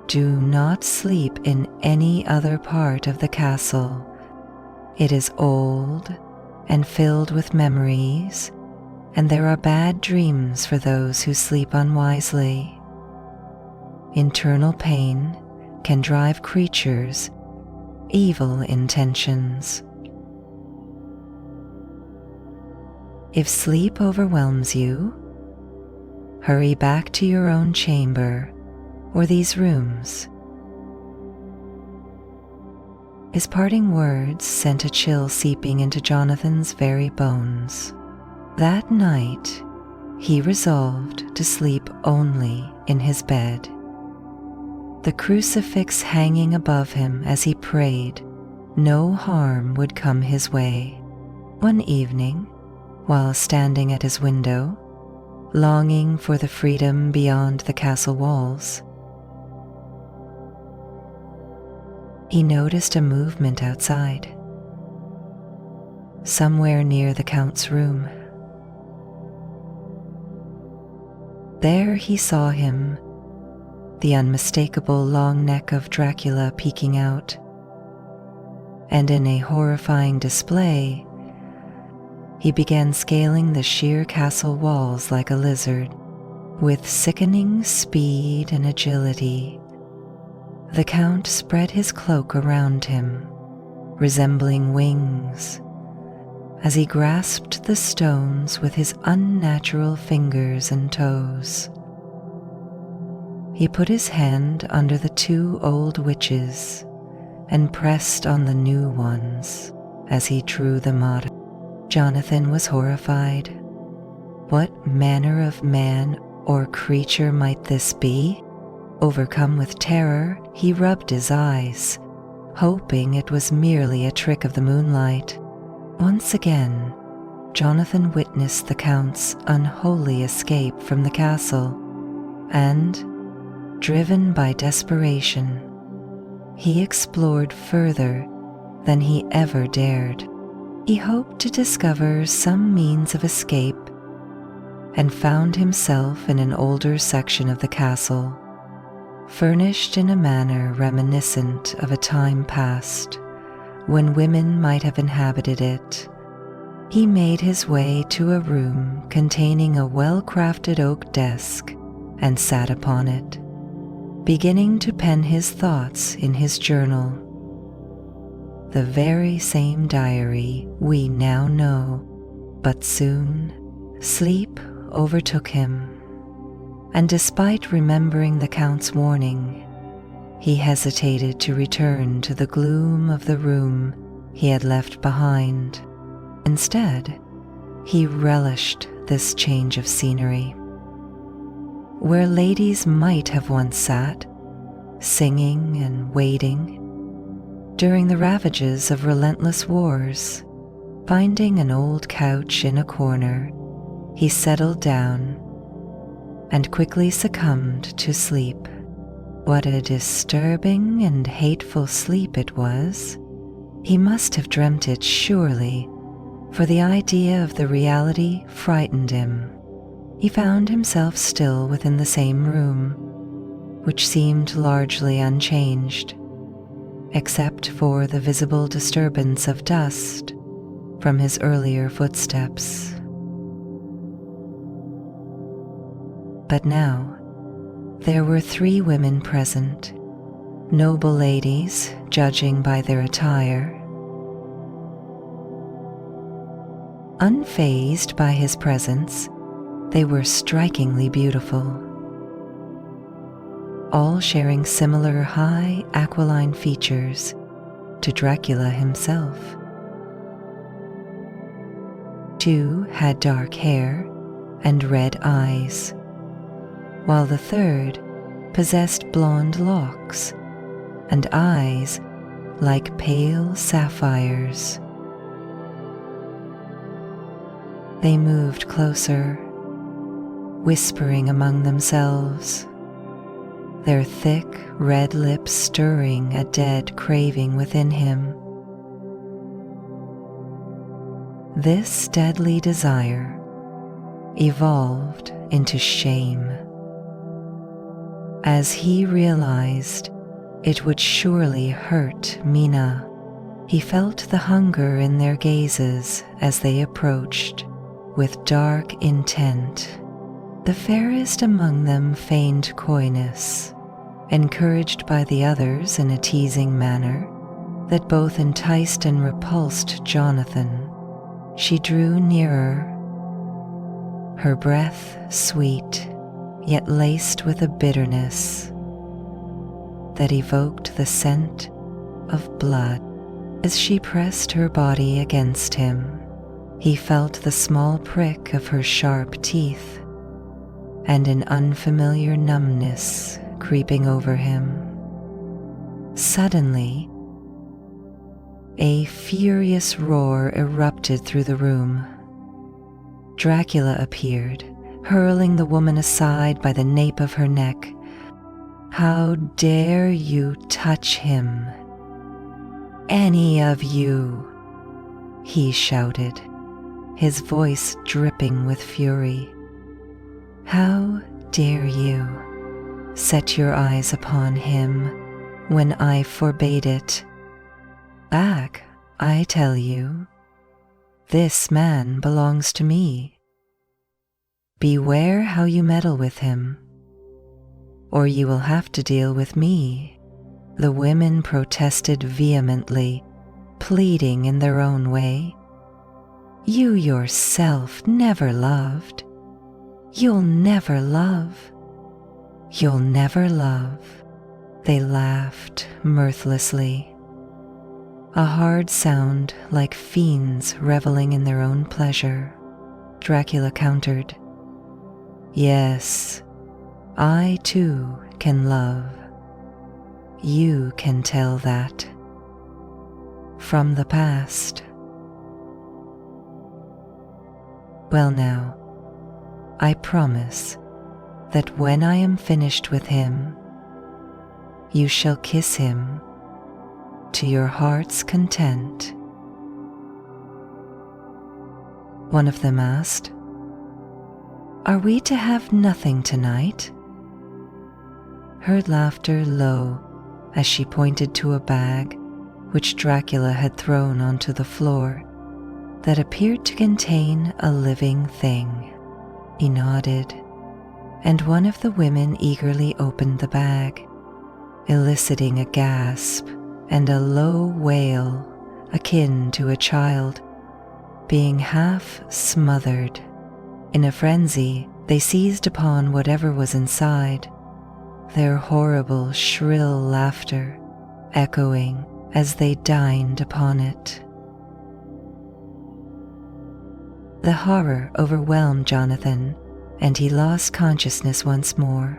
do not sleep in any other part of the castle. It is old and filled with memories and there are bad dreams for those who sleep unwisely. Internal pain can drive creatures' evil intentions. If sleep overwhelms you, hurry back to your own chamber or these rooms. His parting words sent a chill seeping into Jonathan's very bones. That night, he resolved to sleep only in his bed. The crucifix hanging above him as he prayed, no harm would come his way. One evening, while standing at his window, longing for the freedom beyond the castle walls, he noticed a movement outside, somewhere near the Count's room. There he saw him, the unmistakable long neck of Dracula peeking out, and in a horrifying display, he began scaling the sheer castle walls like a lizard. With sickening speed and agility, the Count spread his cloak around him, resembling wings, as he grasped the stones with his unnatural fingers and toes. He put his hand under the two old witches and pressed on the new ones as he drew them out. Jonathan was horrified. What manner of man or creature might this be? Overcome with terror, he rubbed his eyes, hoping it was merely a trick of the moonlight. Once again, Jonathan witnessed the Count's unholy escape from the castle, and, driven by desperation, he explored further than he ever dared. He hoped to discover some means of escape and found himself in an older section of the castle, furnished in a manner reminiscent of a time past when women might have inhabited it. He made his way to a room containing a well-crafted oak desk and sat upon it, beginning to pen his thoughts in his journal. The very same diary we now know, but soon sleep overtook him, and despite remembering the Count's warning, he hesitated to return to the gloom of the room he had left behind. Instead, he relished this change of scenery. Where ladies might have once sat, singing and waiting, during the ravages of relentless wars, finding an old couch in a corner, he settled down and quickly succumbed to sleep. What a disturbing and hateful sleep it was. He must have dreamt it, surely, for the idea of the reality frightened him. He found himself still within the same room, which seemed largely unchanged, except for the visible disturbance of dust from his earlier footsteps. But now, there were 3 women present, noble ladies, judging by their attire. Unfazed by his presence, they were strikingly beautiful, all sharing similar high aquiline features to Dracula himself. 2 had dark hair and red eyes, while the third possessed blonde locks and eyes like pale sapphires. They moved closer, whispering among themselves, their thick red lips stirring a dead craving within him. This deadly desire evolved into shame, as he realized it would surely hurt Mina. He felt the hunger in their gazes as they approached, with dark intent. The fairest among them feigned coyness, encouraged by the others in a teasing manner that both enticed and repulsed Jonathan. She drew nearer, her breath sweet, yet laced with a bitterness that evoked the scent of blood. As she pressed her body against him, he felt the small prick of her sharp teeth and an unfamiliar numbness creeping over him. Suddenly, a furious roar erupted through the room. Dracula appeared, hurling the woman aside by the nape of her neck. "How dare you touch him? Any of you!" he shouted, his voice dripping with fury. "How dare you set your eyes upon him when I forbade it? Back, I tell you. This man belongs to me. Beware how you meddle with him, or you will have to deal with me." The women protested vehemently, pleading in their own way. "You yourself never loved. You'll never love. You'll never love." They laughed mirthlessly, a hard sound like fiends reveling in their own pleasure. Dracula countered, "Yes, I too can love. You can tell that from the past." "Well now, I promise that when I am finished with him, you shall kiss him to your heart's content." One of them asked, "Are we to have nothing tonight?" Heard laughter low as she pointed to a bag which Dracula had thrown onto the floor that appeared to contain a living thing. He nodded, and one of the women eagerly opened the bag, eliciting a gasp and a low wail akin to a child being half smothered. In a frenzy, they seized upon whatever was inside, their horrible, shrill laughter echoing as they dined upon it. The horror overwhelmed Jonathan, and he lost consciousness once more.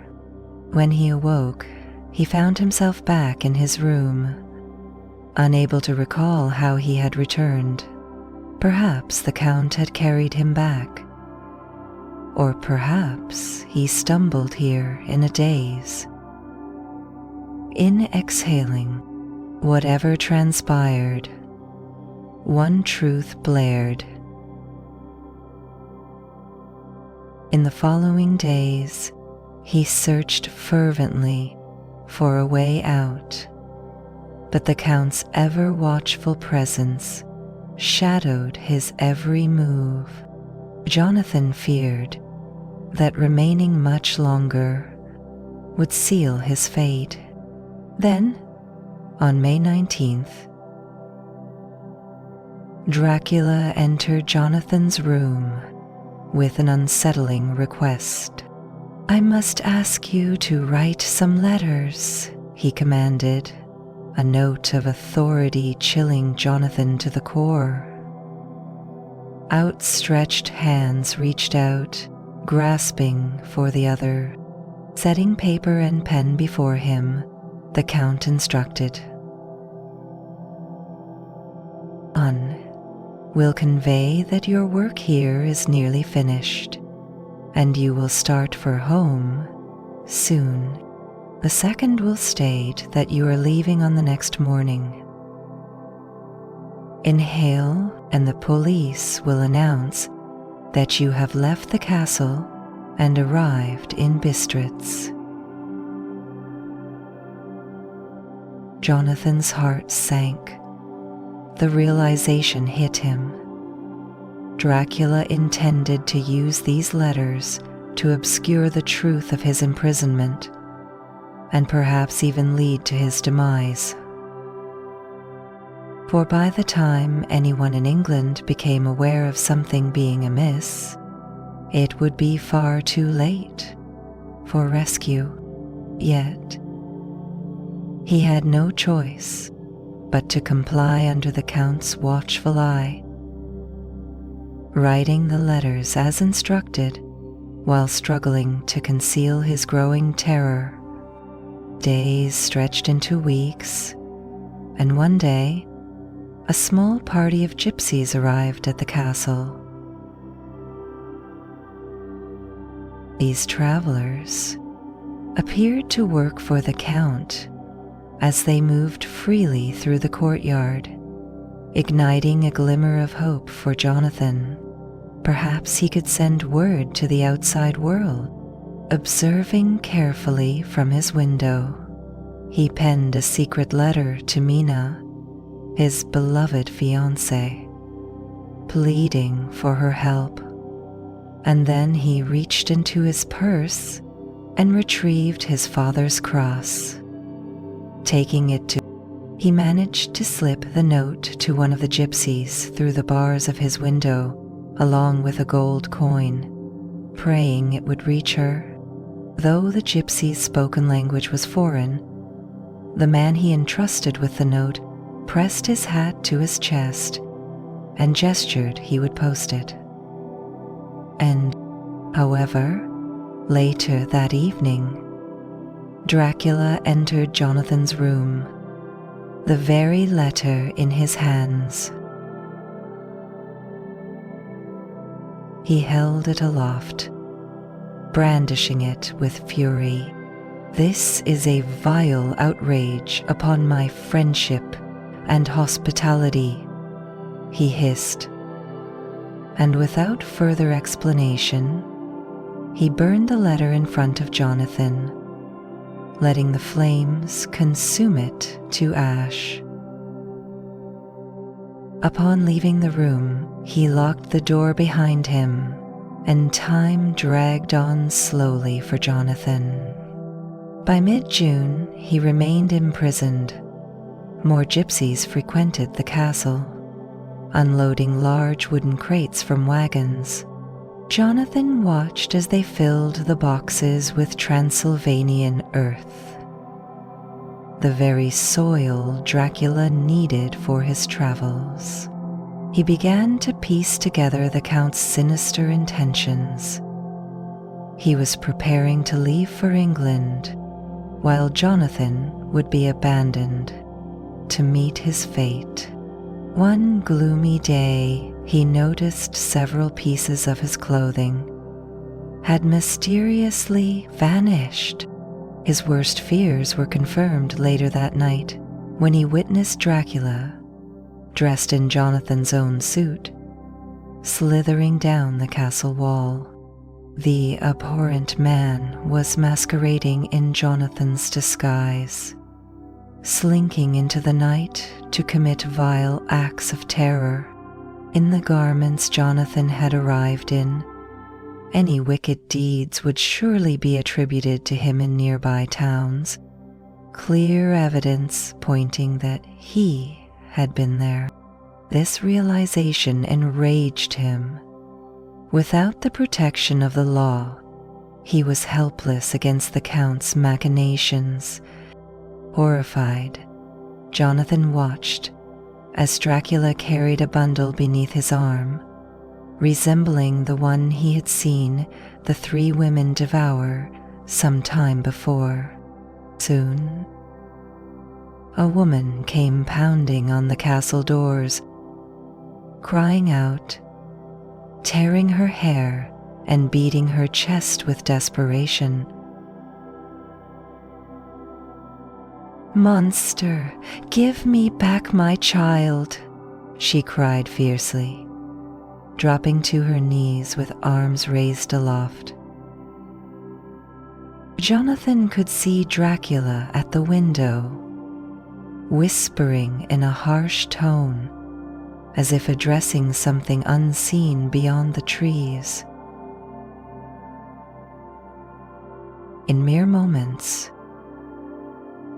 When he awoke, he found himself back in his room, unable to recall how he had returned. Perhaps the Count had carried him back, or perhaps he stumbled here in a daze. In exhaling whatever transpired, one truth blared. In the following days, he searched fervently for a way out, but the Count's ever-watchful presence shadowed his every move. Jonathan feared that remaining much longer would seal his fate. Then, on May 19th, Dracula entered Jonathan's room with an unsettling request. "I must ask you to write some letters," he commanded, a note of authority chilling Jonathan to the core. Outstretched hands reached out, grasping for the other. Setting paper and pen before him, the Count instructed. "One will convey that your work here is nearly finished, and you will start for home soon. The second will state that you are leaving on the next morning. Inhale, and the police will announce that you have left the castle and arrived in Bistritz." Jonathan's heart sank. The realization hit him. Dracula intended to use these letters to obscure the truth of his imprisonment and perhaps even lead to his demise. For by the time anyone in England became aware of something being amiss, it would be far too late for rescue. Yet, he had no choice but to comply under the Count's watchful eye, writing the letters as instructed while struggling to conceal his growing terror. Days stretched into weeks, and one day, a small party of gypsies arrived at the castle. These travelers appeared to work for the Count as they moved freely through the courtyard, igniting a glimmer of hope for Jonathan. Perhaps he could send word to the outside world. Observing carefully from his window, he penned a secret letter to Mina, his beloved fiancée, pleading for her help. And then he reached into his purse and retrieved his father's cross. Taking it to, he managed to slip the note to one of the gypsies through the bars of his window, along with a gold coin, praying it would reach her. Though the gypsy's spoken language was foreign, the man he entrusted with the note pressed his hat to his chest and gestured he would post it. And, however, later that evening, Dracula entered Jonathan's room, the very letter in his hands. He held it aloft, brandishing it with fury. "This is a vile outrage upon my friendship and hospitality," he hissed. And without further explanation, he burned the letter in front of Jonathan, letting the flames consume it to ash. Upon leaving the room, he locked the door behind him, and time dragged on slowly for Jonathan. By mid-June, he remained imprisoned. More gypsies frequented the castle, unloading large wooden crates from wagons. Jonathan watched as they filled the boxes with Transylvanian earth, the very soil Dracula needed for his travels. He began to piece together the Count's sinister intentions. He was preparing to leave for England, while Jonathan would be abandoned to meet his fate. One gloomy day, he noticed several pieces of his clothing had mysteriously vanished. His worst fears were confirmed later that night when he witnessed Dracula, dressed in Jonathan's own suit, slithering down the castle wall. The abhorrent man was masquerading in Jonathan's disguise, slinking into the night to commit vile acts of terror in the garments Jonathan had arrived in. Any wicked deeds would surely be attributed to him in nearby towns, clear evidence pointing that he had been there. This realization enraged him. Without the protection of the law, he was helpless against the Count's machinations. Horrified, Jonathan watched as Dracula carried a bundle beneath his arm, resembling the one he had seen the three women devour some time before. Soon, a woman came pounding on the castle doors, crying out, tearing her hair and beating her chest with desperation. "Monster, give me back my child," she cried fiercely, dropping to her knees with arms raised aloft. Jonathan could see Dracula at the window, whispering in a harsh tone as if addressing something unseen beyond the trees. In mere moments,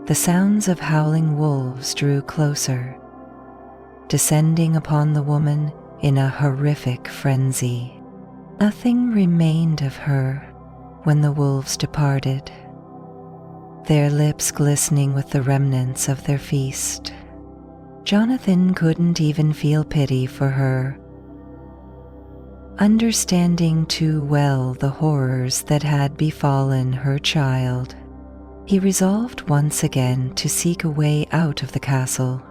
the sounds of howling wolves drew closer, descending upon the woman in a horrific frenzy. Nothing remained of her when the wolves departed, their lips glistening with the remnants of their feast. Jonathan couldn't even feel pity for her. Understanding too well the horrors that had befallen her child, he resolved once again to seek a way out of the castle,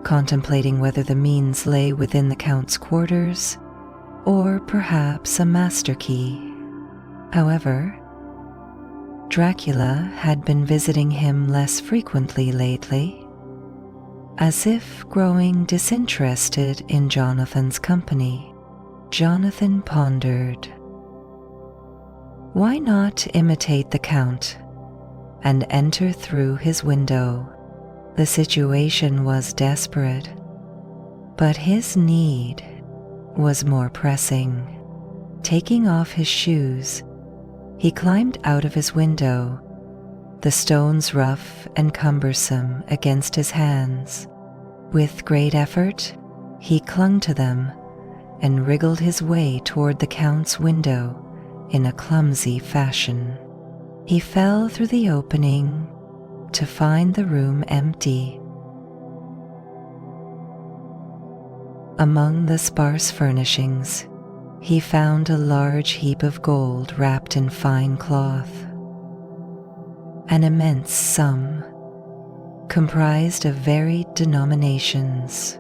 contemplating whether the means lay within the Count's quarters or perhaps a master key. However, Dracula had been visiting him less frequently lately, as if growing disinterested in Jonathan's company. Jonathan pondered. Why not imitate the Count and enter through his window? The situation was desperate, but his need was more pressing. Taking off his shoes, he climbed out of his window, the stones rough and cumbersome against his hands. With great effort, he clung to them and wriggled his way toward the Count's window in a clumsy fashion. He fell through the opening to find the room empty. Among the sparse furnishings, he found a large heap of gold wrapped in fine cloth. An immense sum, comprised of varied denominations.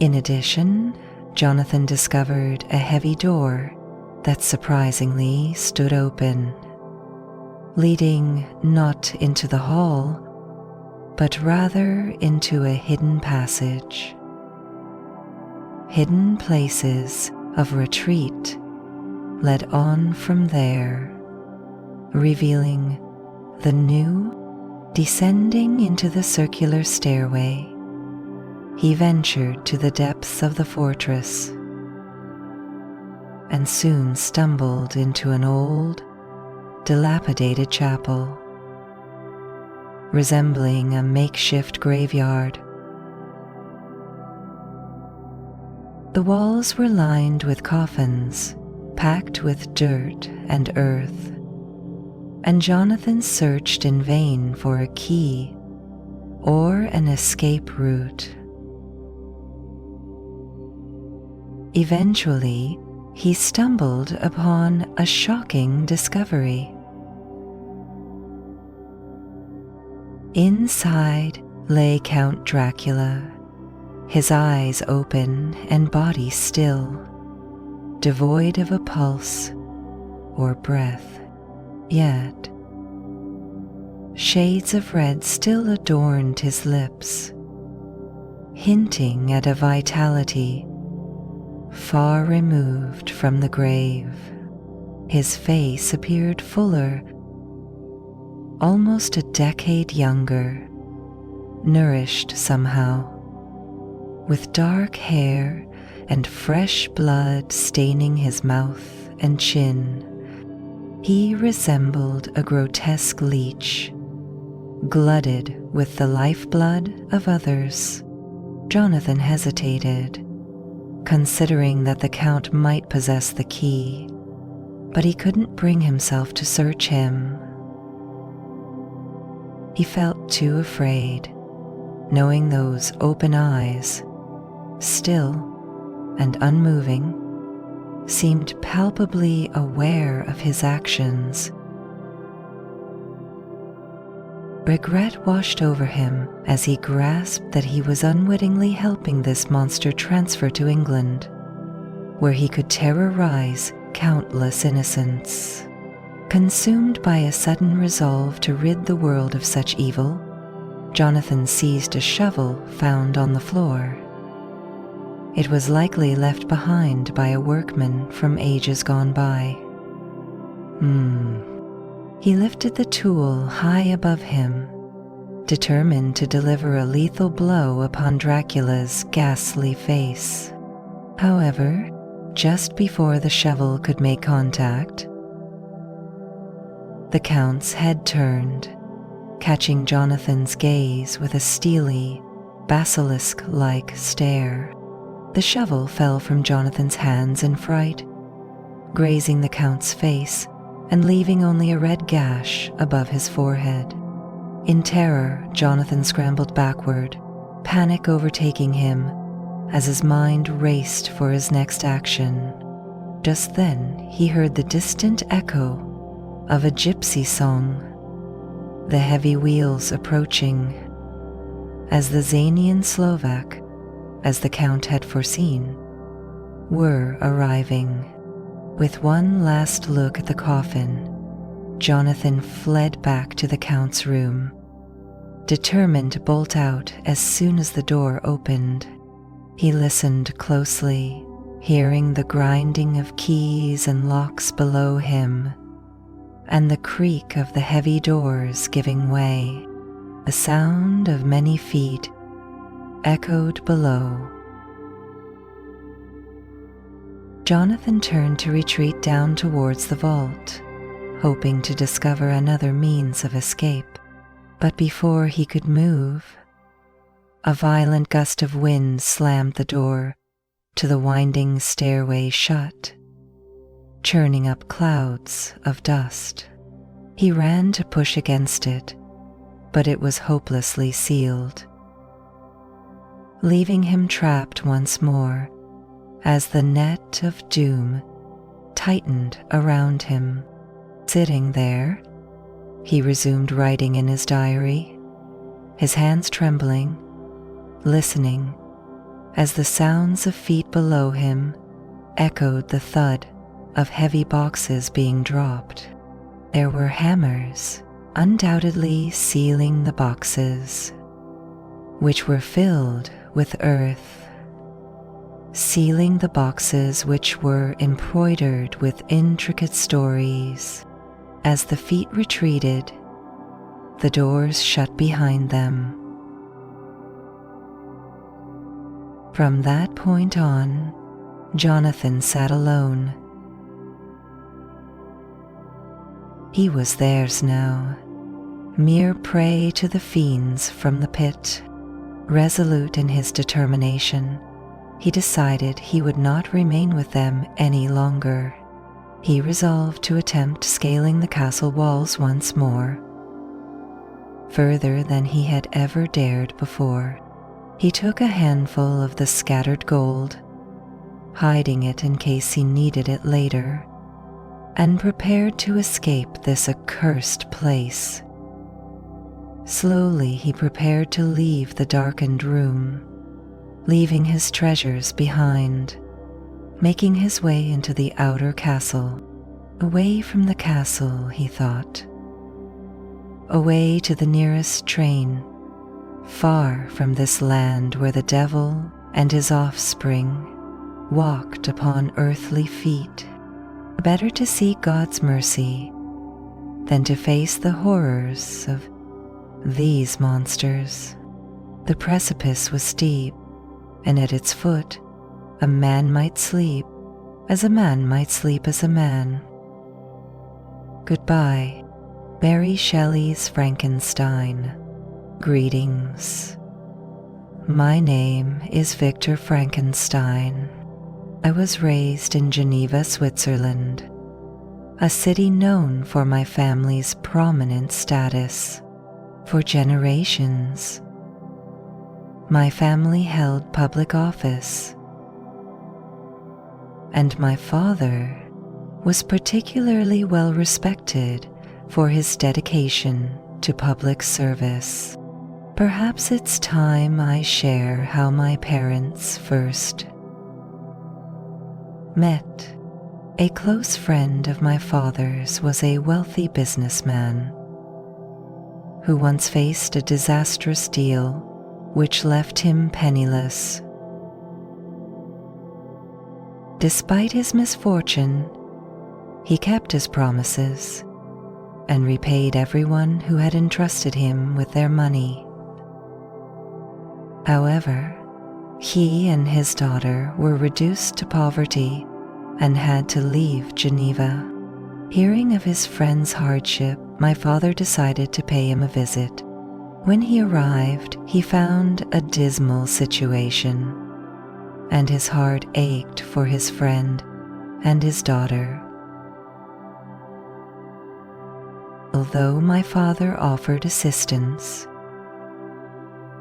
In addition, Jonathan discovered a heavy door that surprisingly stood open, leading not into the hall, but rather into a hidden passage. Hidden places of retreat led on from there, revealing the new descending into the circular stairway. He ventured to the depths of the fortress and soon stumbled into an old, dilapidated chapel, resembling a makeshift graveyard. The walls were lined with coffins packed with dirt and earth, and Jonathan searched in vain for a key or an escape route. Eventually, he stumbled upon a shocking discovery. Inside lay Count Dracula, his eyes open and body still, devoid of a pulse or breath. Yet, shades of red still adorned his lips, hinting at a vitality far removed from the grave. His face appeared fuller, almost a decade younger, nourished somehow, with dark hair and fresh blood staining his mouth and chin. He resembled a grotesque leech, glutted with the lifeblood of others. Jonathan hesitated, considering that the Count might possess the key, but he couldn't bring himself to search him. He felt too afraid, knowing those open eyes, still and unmoving, seemed palpably aware of his actions. Regret washed over him as he grasped that he was unwittingly helping this monster transfer to England, where he could terrorize countless innocents. Consumed by a sudden resolve to rid the world of such evil, Jonathan seized a shovel found on the floor. It was likely left behind by a workman from ages gone by. He lifted the tool high above him determined to deliver a lethal blow upon Dracula's ghastly face. However, just before the shovel could make contact, the Count's head turned, catching Jonathan's gaze with a steely, basilisk-like stare. The shovel fell from Jonathan's hands in fright, grazing the Count's face and leaving only a red gash above his forehead. In terror, Jonathan scrambled backward, panic overtaking him as his mind raced for his next action. Just then, he heard the distant echo of a gypsy song, the heavy wheels approaching, as the Zanian Slovak, as the Count had foreseen, were arriving. With one last look at the coffin, Jonathan fled back to the Count's room, determined to bolt out as soon as the door opened. He listened closely, hearing the grinding of keys and locks below him, and the creak of the heavy doors giving way. The sound of many feet echoed below. Jonathan turned to retreat down towards the vault, hoping to discover another means of escape. But before he could move, a violent gust of wind slammed the door to the winding stairway shut, churning up clouds of dust. He ran to push against it, but it was hopelessly sealed, leaving him trapped once more as the net of doom tightened around him. Sitting there, he resumed writing in his diary, his hands trembling, listening as the sounds of feet below him echoed the thud of heavy boxes being dropped. There were hammers undoubtedly sealing the boxes, which were filled with earth, sealing the boxes which were embroidered with intricate stories. As the feet retreated, the doors shut behind them. From that point on, Jonathan sat alone. He was theirs now, mere prey to the fiends from the pit. Resolute in his determination, he decided he would not remain with them any longer. He resolved to attempt scaling the castle walls once more, further than he had ever dared before. He took a handful of the scattered gold, hiding it in case he needed it later, and prepared to escape this accursed place. Slowly he prepared to leave the darkened room, leaving his treasures behind, making his way into the outer castle. Away from the castle, he thought. Away to the nearest train, far from this land where the devil and his offspring walked upon earthly feet. Better to seek God's mercy than to face the horrors of these monsters. The precipice was steep, and at its foot a man might sleep as a man might sleep as a man. Goodbye, Mary Shelley's Frankenstein. Greetings. My name is Victor Frankenstein. I was raised in Geneva, Switzerland, a city known for my family's prominent status. For generations, my family held public office, and my father was particularly well respected for his dedication to public service. Perhaps it's time I share how my parents first met. A close friend of my father's was a wealthy businessman who once faced a disastrous deal which left him penniless. Despite his misfortune, he kept his promises and repaid everyone who had entrusted him with their money. However, he and his daughter were reduced to poverty and had to leave Geneva. Hearing of his friend's hardship, my father decided to pay him a visit. When he arrived, he found a dismal situation, and his heart ached for his friend and his daughter. Although my father offered assistance,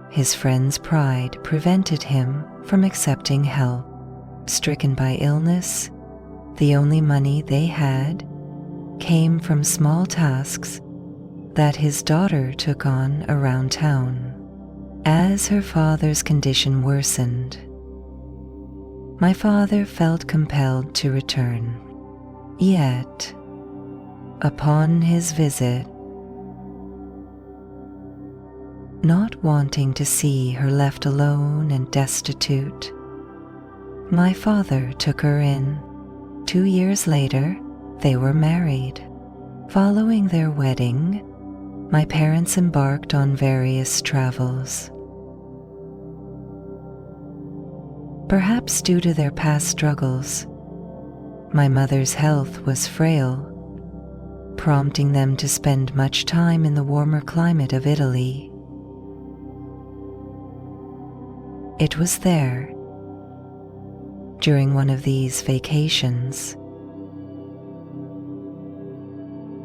his friend's pride prevented him from accepting help. Stricken by illness, the only money they had came from small tasks that his daughter took on around town. As her father's condition worsened, my father felt compelled to return. Yet, upon his visit, not wanting to see her left alone and destitute, my father took her in. 2 years later, they were married. Following their wedding, my parents embarked on various travels. Perhaps due to their past struggles, my mother's health was frail, prompting them to spend much time in the warmer climate of Italy. It was there, during one of these vacations.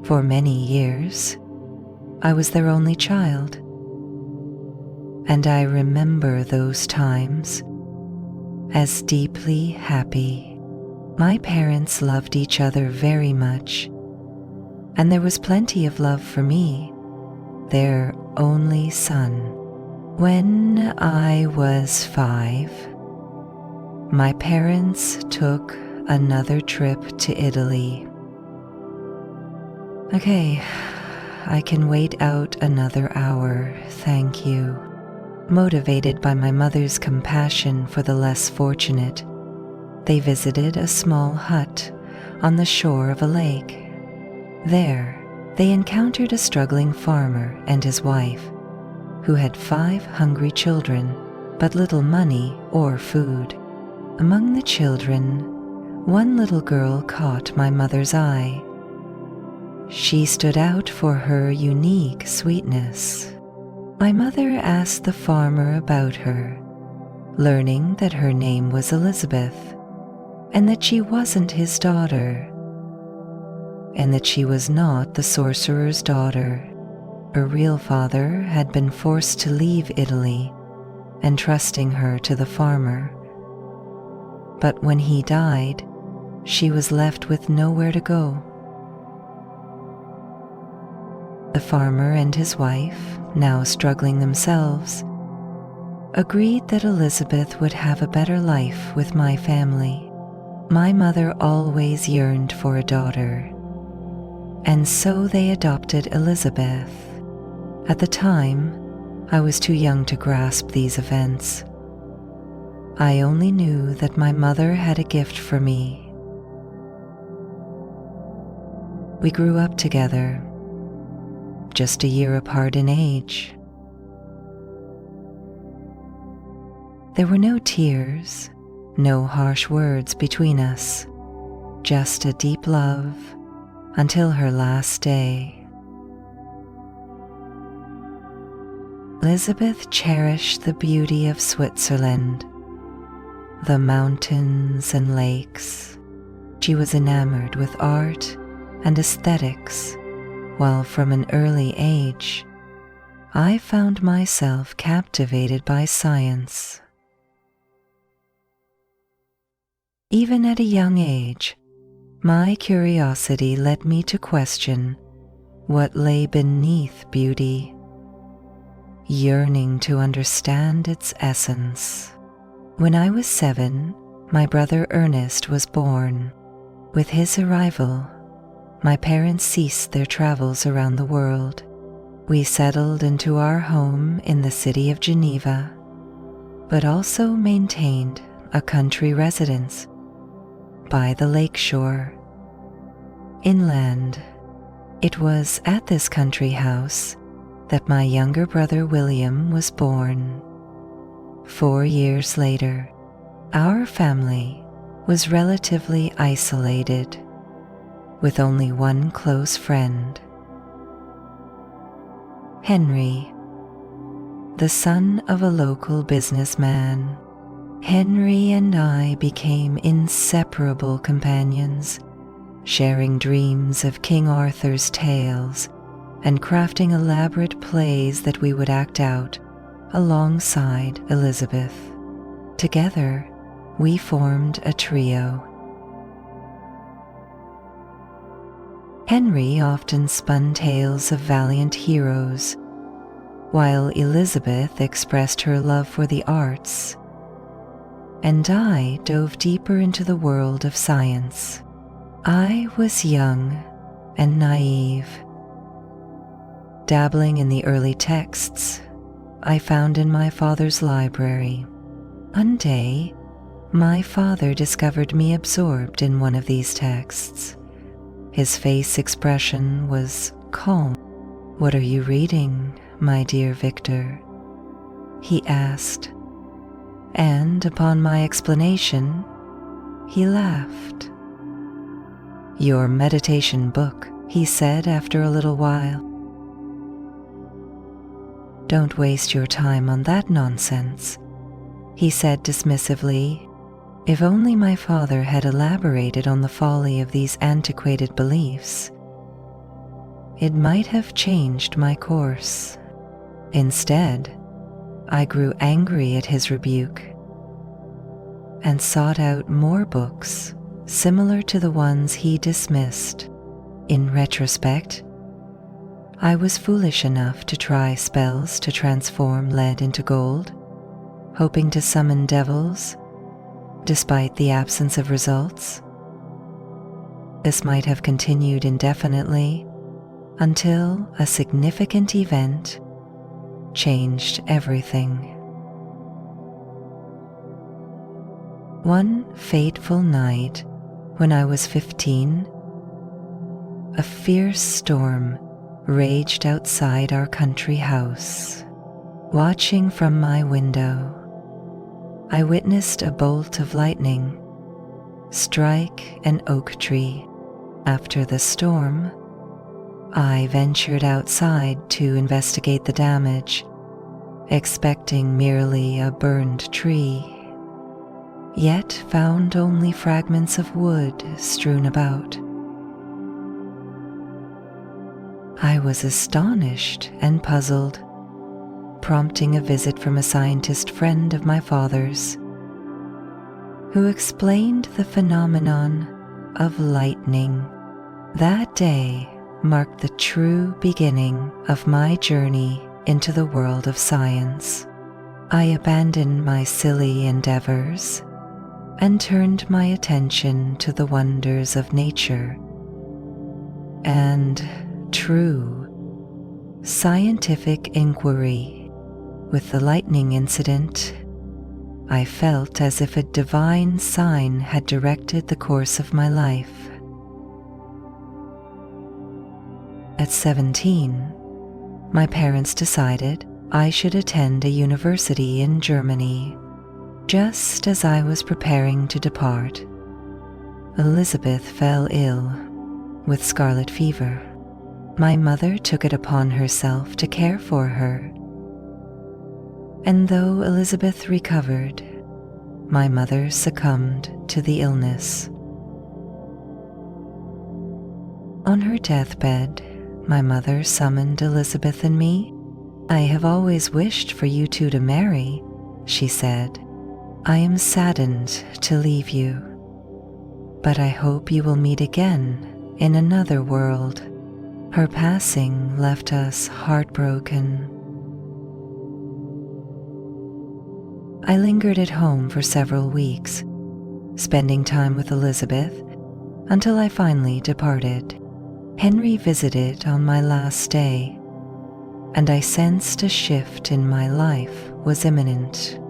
For many years, I was their only child, and I remember those times as deeply happy. My parents loved each other very much, and there was plenty of love for me, their only son. When I was 5, my parents took another trip to Italy. Okay, I can wait out another hour, thank you. Motivated by my mother's compassion for the less fortunate, they visited a small hut on the shore of a lake. There, they encountered a struggling farmer and his wife, who had 5 hungry children, but little money or food. Among the children, one little girl caught my mother's eye. She stood out for her unique sweetness. My mother asked the farmer about her, learning that her name was Elizabeth, and that she wasn't his daughter, and that she was not the sorcerer's daughter. Her real father had been forced to leave Italy, entrusting her to the farmer. But when he died, she was left with nowhere to go. The farmer and his wife, now struggling themselves, agreed that Elizabeth would have a better life with my family. My mother always yearned for a daughter, and so they adopted Elizabeth. At the time, I was too young to grasp these events. I only knew that my mother had a gift for me. We grew up together, just a year apart in age. There were no tears, no harsh words between us, just a deep love until her last day. Elizabeth cherished the beauty of Switzerland, the mountains and lakes. She was enamored with art and aesthetics, while from an early age, I found myself captivated by science. Even at a young age, my curiosity led me to question what lay beneath beauty, yearning to understand its essence. When I was 7, my brother Ernest was born. With his arrival, my parents ceased their travels around the world. We settled into our home in the city of Geneva, but also maintained a country residence by the lakeshore. Inland, It was at this country house that my younger brother William was born. 4 years later, our family was relatively isolated, with only one close friend, Henry, the son of a local businessman. Henry and I became inseparable companions, sharing dreams of King Arthur's tales and crafting elaborate plays that we would act out alongside Elizabeth. Together, we formed a trio. Henry often spun tales of valiant heroes, while Elizabeth expressed her love for the arts, and I dove deeper into the world of science. I was young and naive, dabbling in the early texts I found in my father's library. One day, my father discovered me absorbed in one of these texts. His face expression was calm. "What are you reading, my dear Victor?" he asked, and upon my explanation, he laughed. "Your meditation book," he said after a little while. "Don't waste your time on that nonsense," he said dismissively. If only my father had elaborated on the folly of these antiquated beliefs, it might have changed my course. Instead, I grew angry at his rebuke and sought out more books similar to the ones he dismissed. In retrospect, I was foolish enough to try spells to transform lead into gold, hoping to summon devils, despite the absence of results. This might have continued indefinitely until a significant event changed everything. One fateful night when I was 15, a fierce storm raged outside our country house. Watching from my window, I witnessed a bolt of lightning strike an oak tree. After the storm, I ventured outside to investigate the damage, expecting merely a burned tree, yet found only fragments of wood strewn about. I was astonished and puzzled, prompting a visit from a scientist friend of my father's, who explained the phenomenon of lightning. That day marked the true beginning of my journey into the world of science. I abandoned my silly endeavors and turned my attention to the wonders of nature and true scientific inquiry. With the lightning incident, I felt as if a divine sign had directed the course of my life. At 17, my parents decided I should attend a university in Germany. Just as I was preparing to depart, Elizabeth fell ill with scarlet fever. My mother took it upon herself to care for her. And though Elizabeth recovered, my mother succumbed to the illness. On her deathbed, my mother summoned Elizabeth and me. "I have always wished for you two to marry," she said. "I am saddened to leave you, but I hope you will meet again in another world." Her passing left us heartbroken. I lingered at home for several weeks, spending time with Elizabeth until I finally departed. Henry visited on my last day, and I sensed a shift in my life was imminent.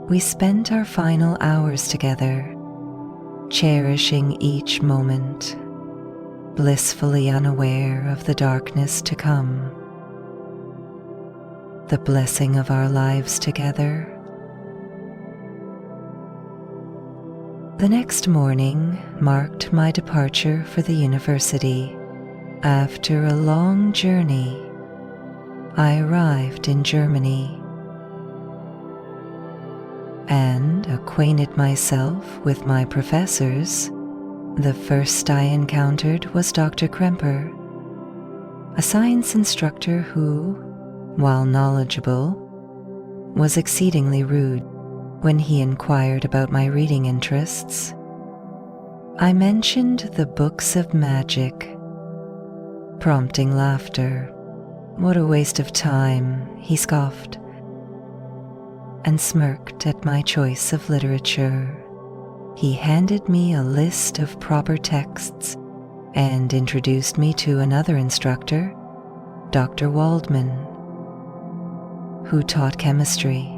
We spent our final hours together, cherishing each moment. blissfully unaware of the darkness to come. The blessing of our lives together. The next morning marked my departure for the university. After a long journey, I arrived in Germany and acquainted myself with my professors. The first I encountered was Dr. Kremper, a science instructor who, while knowledgeable, was exceedingly rude when he inquired about my reading interests. I mentioned the books of magic, prompting laughter. "What a waste of time," he scoffed, and smirked at my choice of literature. He handed me a list of proper texts and introduced me to another instructor, Dr. Waldman, who taught chemistry.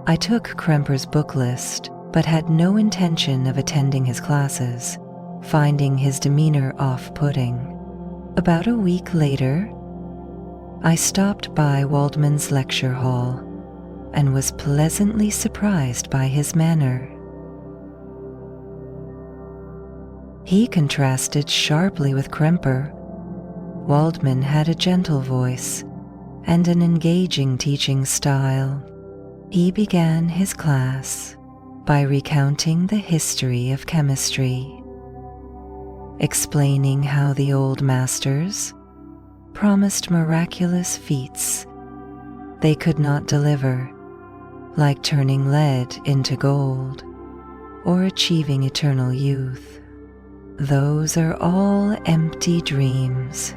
I took Kremper's book list, but had no intention of attending his classes, finding his demeanor off-putting. About a week later, I stopped by Waldman's lecture hall and was pleasantly surprised by his manner. He contrasted sharply with Kremper. Waldman had a gentle voice and an engaging teaching style. He began his class by recounting the history of chemistry, explaining how the old masters promised miraculous feats they could not deliver, like turning lead into gold or achieving eternal youth. "Those are all empty dreams,"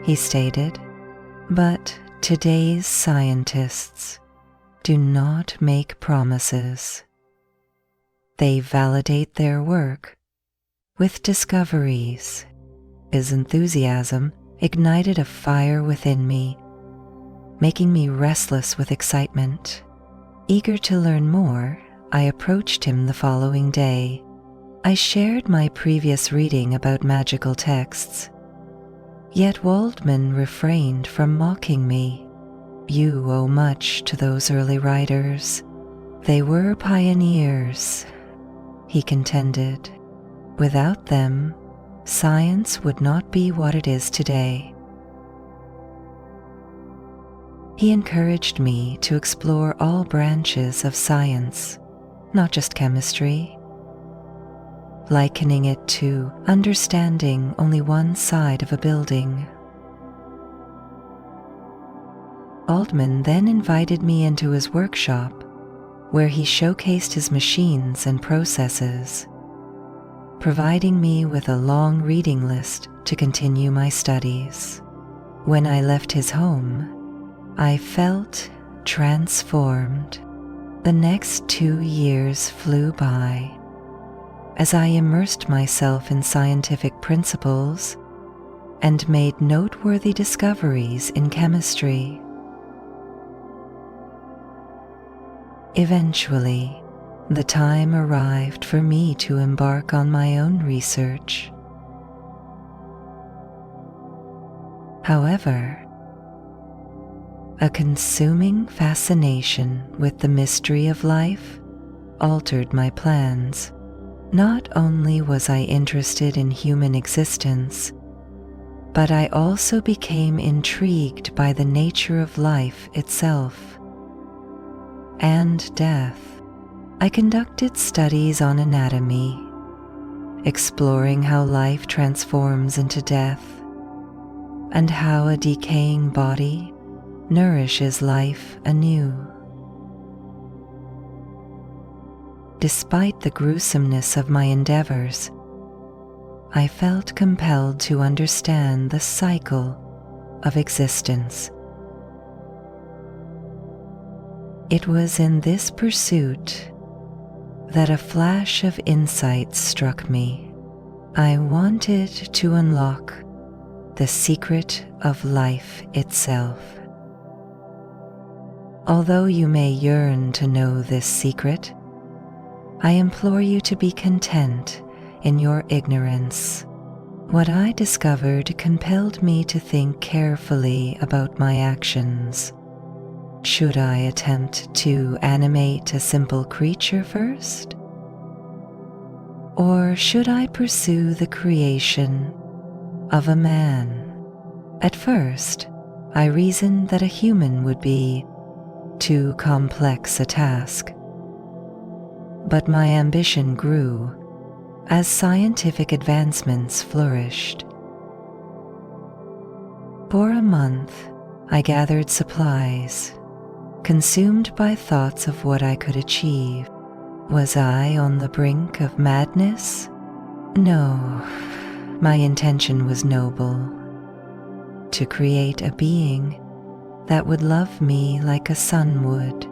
he stated, "but today's scientists do not make promises. They validate their work with discoveries." His enthusiasm ignited a fire within me, making me restless with excitement. Eager to learn more, I approached him the following day. I shared my previous reading about magical texts, yet Waldman refrained from mocking me. "You owe much to those early writers. They were pioneers," he contended. "Without them, science would not be what it is today." He encouraged me to explore all branches of science, not just chemistry, likening it to understanding only one side of a building. Waldman then invited me into his workshop, where he showcased his machines and processes, providing me with a long reading list to continue my studies. When I left his home, I felt transformed. The next 2 years flew by as I immersed myself in scientific principles and made noteworthy discoveries in chemistry. Eventually, the time arrived for me to embark on my own research. However, a consuming fascination with the mystery of life altered my plans. Not only was I interested in human existence, but I also became intrigued by the nature of life itself and death. I conducted studies on anatomy, exploring how life transforms into death and how a decaying body nourishes life anew. Despite the gruesomeness of my endeavors, I felt compelled to understand the cycle of existence. It was in this pursuit that a flash of insight struck me. I wanted to unlock the secret of life itself. Although you may yearn to know this secret, I implore you to be content in your ignorance. What I discovered compelled me to think carefully about my actions. Should I attempt to animate a simple creature first? Or should I pursue the creation of a man? At first, I reasoned that a human would be too complex a task. But my ambition grew as scientific advancements flourished. For a month, I gathered supplies, consumed by thoughts of what I could achieve. Was I on the brink of madness? No, my intention was noble: to create a being that would love me like a son would.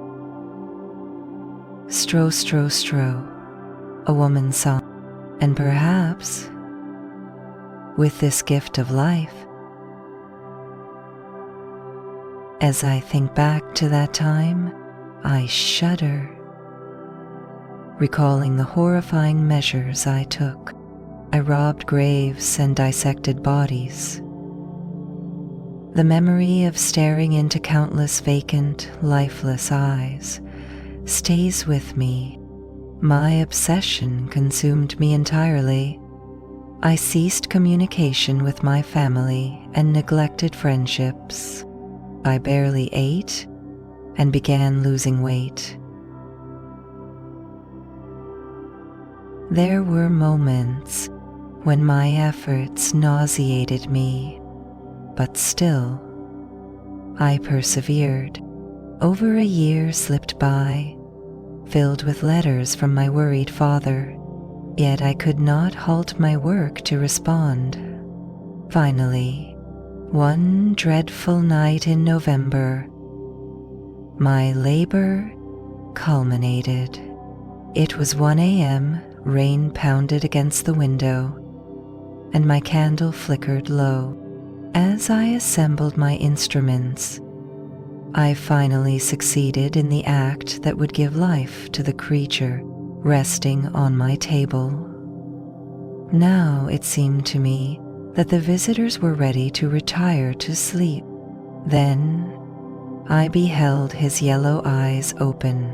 Stro, stro, stro, a woman's song. And perhaps, with this gift of life, as I think back to that time, I shudder, recalling the horrifying measures I took. I robbed graves and dissected bodies. The memory of staring into countless vacant, lifeless eyes stays with me. My obsession consumed me entirely. I ceased communication with my family and neglected friendships. I barely ate and began losing weight. There were moments when my efforts nauseated me, but still, I persevered. Over a year slipped by, filled with letters from my worried father, yet I could not halt my work to respond. Finally, one dreadful night in November, my labor culminated. It was 1 a.m., rain pounded against the window, and my candle flickered low. As I assembled my instruments, I finally succeeded in the act that would give life to the creature resting on my table. Now it seemed to me that the visitors were ready to retire to sleep. Then I beheld his yellow eyes open.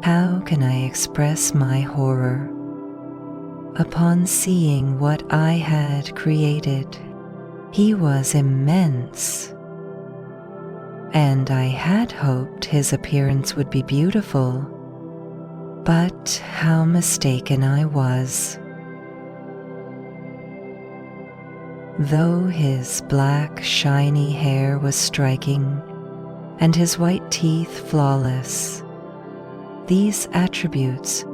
How can I express my horror upon seeing what I had created? He was immense, and I had hoped his appearance would be beautiful, but how mistaken I was. Though his black, shiny hair was striking and his white teeth flawless, these attributes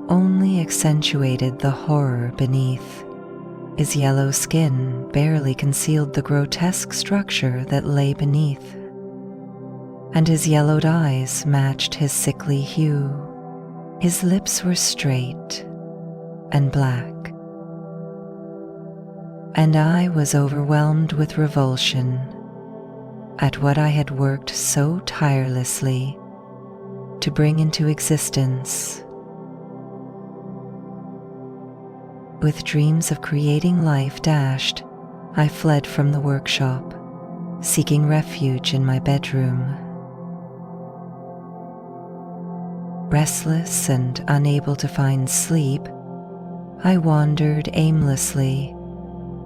only accentuated the horror beneath. His yellow skin barely concealed the grotesque structure that lay beneath, and his yellowed eyes matched his sickly hue. His lips were straight and black, and I was overwhelmed with revulsion at what I had worked so tirelessly to bring into existence. With dreams of creating life dashed, I fled from the workshop, seeking refuge in my bedroom. Restless and unable to find sleep, I wandered aimlessly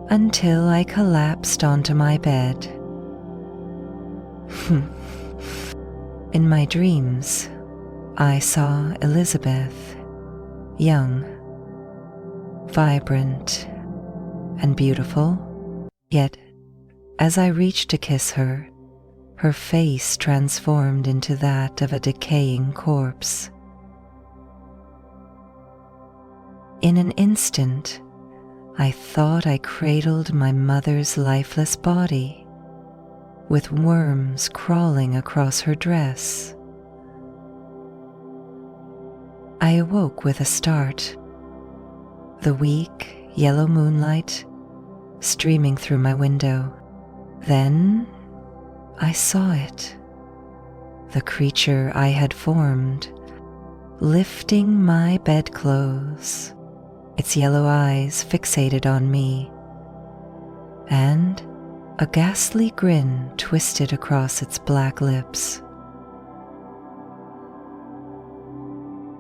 until I collapsed onto my bed. In my dreams, I saw Elizabeth, young, vibrant, and beautiful, yet as I reached to kiss her, her face transformed into that of a decaying corpse. In an instant, I thought I cradled my mother's lifeless body, with worms crawling across her dress. I awoke with a start, the weak, yellow moonlight streaming through my window. Then I saw it, the creature I had formed, lifting my bedclothes its yellow eyes fixated on me, and a ghastly grin twisted across its black lips.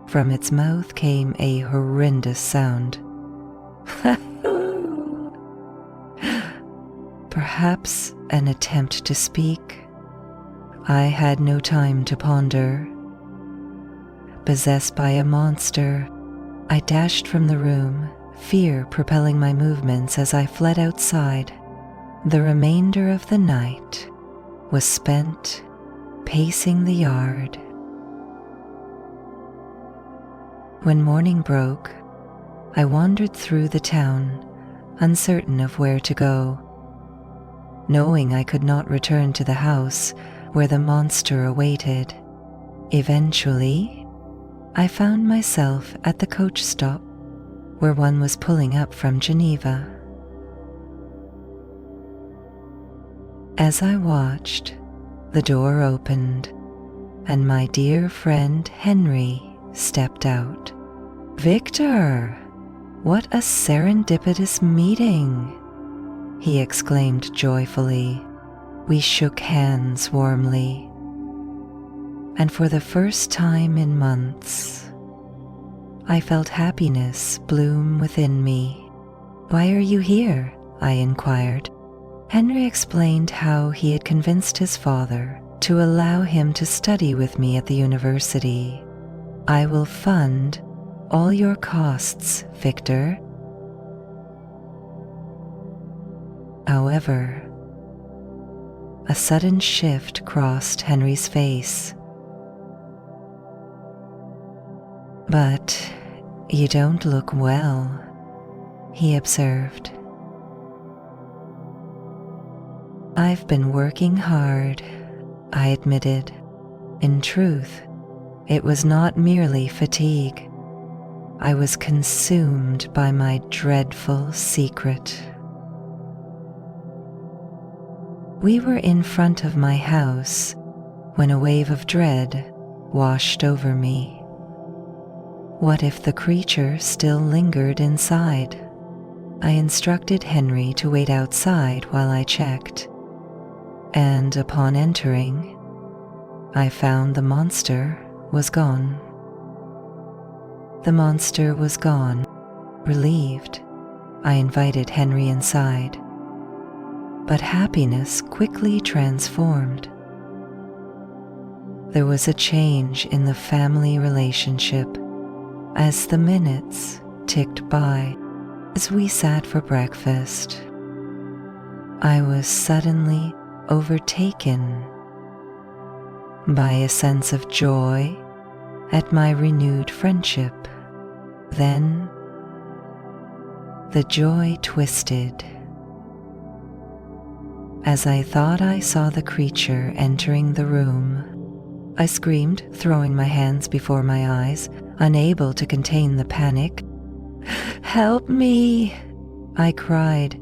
From its mouth came a horrendous sound. Perhaps an attempt to speak. I had no time to ponder. Possessed by a monster, I dashed from the room, fear propelling my movements as I fled outside. The remainder of the night was spent pacing the yard. When morning broke, I wandered through the town, uncertain of where to go. Knowing I could not return to the house where the monster awaited, eventually, I found myself at the coach stop where one was pulling up from Geneva. As I watched, the door opened and my dear friend Henry stepped out. "Victor, what a serendipitous meeting!" he exclaimed joyfully. We shook hands warmly, and for the first time in months, I felt happiness bloom within me. "Why are you here?" I inquired. Henry explained how he had convinced his father to allow him to study with me at the university. "I will fund all your costs, Victor." However, a sudden shift crossed Henry's face. "But you don't look well," he observed. "I've been working hard," I admitted. In truth, it was not merely fatigue. I was consumed by my dreadful secret. We were in front of my house when a wave of dread washed over me. What if the creature still lingered inside? I instructed Henry to wait outside while I checked, and upon entering, I found the monster was gone. The monster was gone. Relieved, I invited Henry inside. But happiness quickly transformed. There was a change in the family relationship as the minutes ticked by. As we sat for breakfast, I was suddenly overtaken by a sense of joy at my renewed friendship. Then the joy twisted. As I thought I saw the creature entering the room, I screamed, throwing my hands before my eyes, unable to contain the panic. "Help me!" I cried,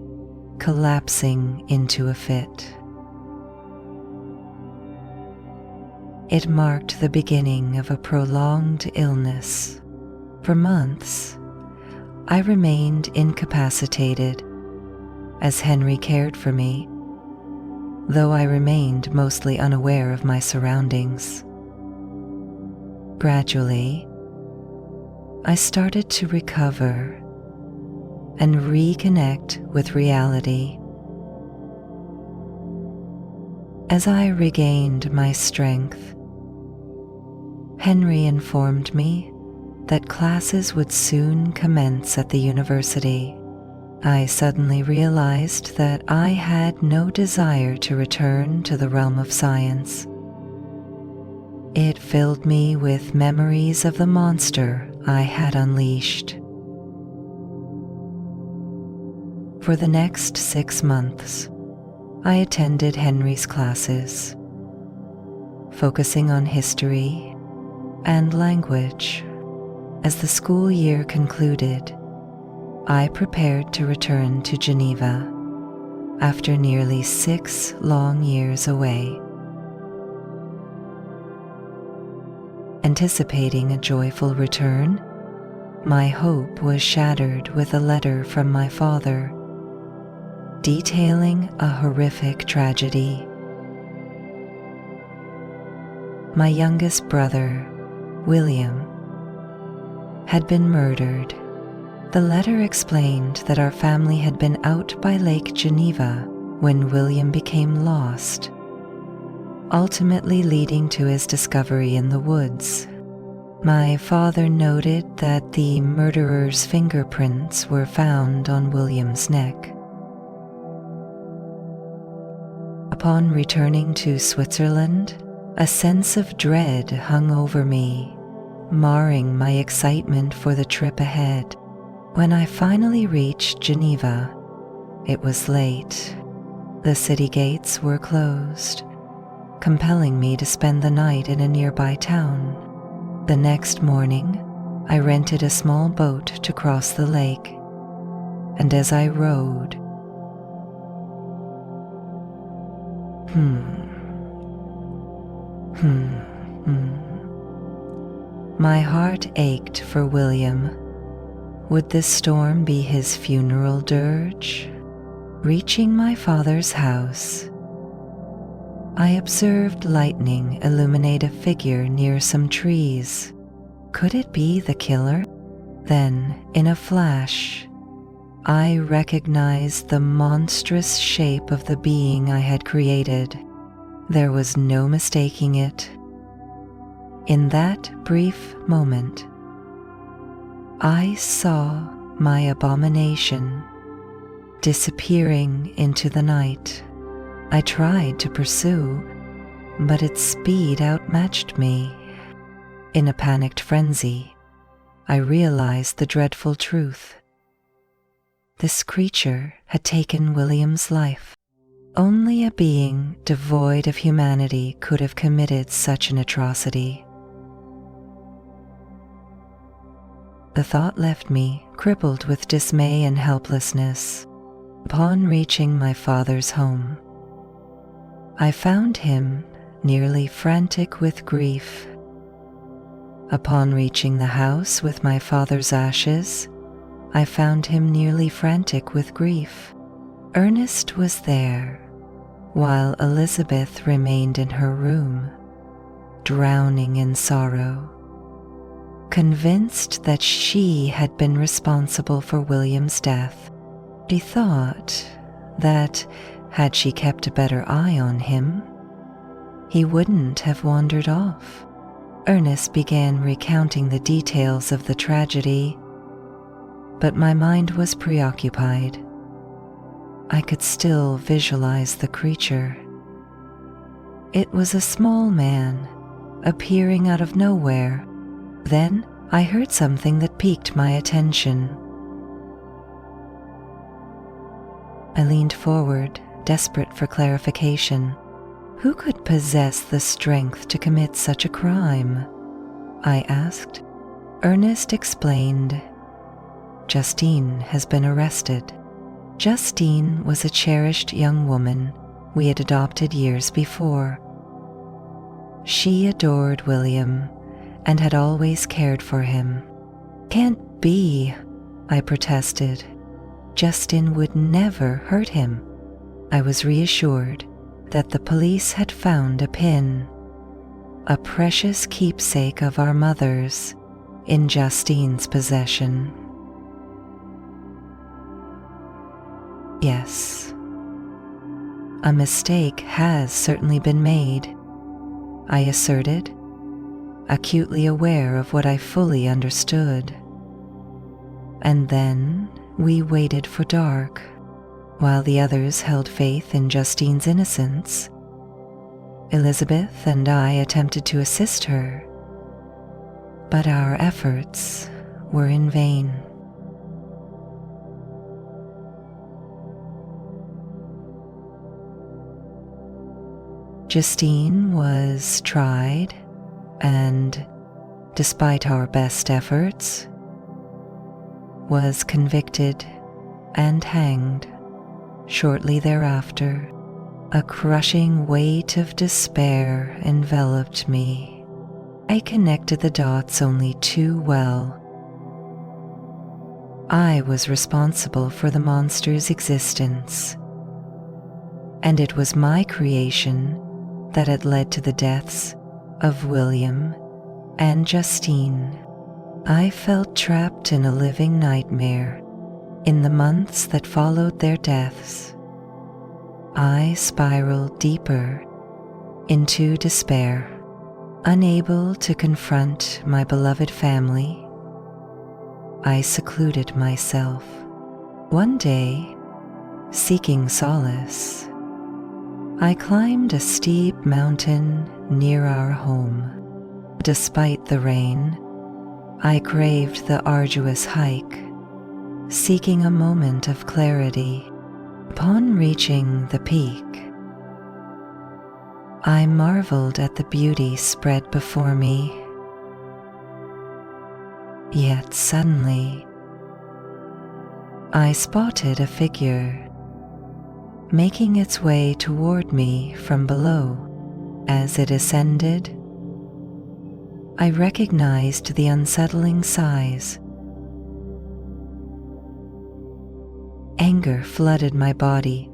collapsing into a fit. It marked the beginning of a prolonged illness. For months, I remained incapacitated as Henry cared for me, though I remained mostly unaware of my surroundings. Gradually, I started to recover and reconnect with reality. As I regained my strength, Henry informed me that classes would soon commence at the university. I suddenly realized that I had no desire to return to the realm of science. It filled me with memories of the monster I had unleashed. For the next 6 months, I attended Henry's classes, focusing on history and language. As the school year concluded, I prepared to return to Geneva after nearly 6 long years away. Anticipating a joyful return, my hope was shattered with a letter from my father, detailing a horrific tragedy. My youngest brother, William, had been murdered. The letter explained that our family had been out by Lake Geneva when William became lost, ultimately leading to his discovery in the woods. My father noted that the murderer's fingerprints were found on William's neck. Upon returning to Switzerland, a sense of dread hung over me, marring my excitement for the trip ahead. When I finally reached Geneva, it was late. The city gates were closed, compelling me to spend the night in a nearby town. The next morning, I rented a small boat to cross the lake, and as I rowed, my heart ached for William. Would this storm be his funeral dirge? Reaching my father's house, I observed lightning illuminate a figure near some trees. Could it be the killer? Then, in a flash, I recognized the monstrous shape of the being I had created. There was no mistaking it. In that brief moment, I saw my abomination disappearing into the night. I tried to pursue, but its speed outmatched me. In a panicked frenzy, I realized the dreadful truth. This creature had taken William's life. Only a being devoid of humanity could have committed such an atrocity. The thought left me crippled with dismay and helplessness. Upon reaching my father's home, I found him nearly frantic with grief. Upon reaching the house with my father's ashes, I found him nearly frantic with grief. Ernest was there, while Elizabeth remained in her room, drowning in sorrow. Convinced that she had been responsible for William's death, she thought that, had she kept a better eye on him, he wouldn't have wandered off. Ernest began recounting the details of the tragedy, but my mind was preoccupied. I could still visualize the creature. It was a small man, appearing out of nowhere. Then I heard something that piqued my attention. I leaned forward, desperate for clarification. Who could possess the strength to commit such a crime? I asked. Ernest explained. Justine has been arrested. Justine was a cherished young woman we had adopted years before. She adored William and had always cared for him. Can't be, I protested. Justine would never hurt him. I was reassured that the police had found a pin, a precious keepsake of our mother's, in Justine's possession. Yes, a mistake has certainly been made, I asserted, acutely aware of what I fully understood. And then we waited for dark, while the others held faith in Justine's innocence. Elizabeth and I attempted to assist her, but our efforts were in vain. Justine was tried and, despite our best efforts, was convicted and hanged shortly thereafter. A crushing weight of despair enveloped me. I connected the dots only too well. I was responsible for the monster's existence, and it was my creation that had led to the deaths of William and Justine. I felt trapped in a living nightmare in the months that followed their deaths. I spiraled deeper into despair, unable to confront my beloved family. I secluded myself. One day, seeking solace, I climbed a steep mountain near our home. Despite the rain, I craved the arduous hike, seeking a moment of clarity. Upon reaching the peak, I marveled at the beauty spread before me. Yet suddenly, I spotted a figure making its way toward me from below. As it ascended, I recognized the unsettling size. Anger flooded my body,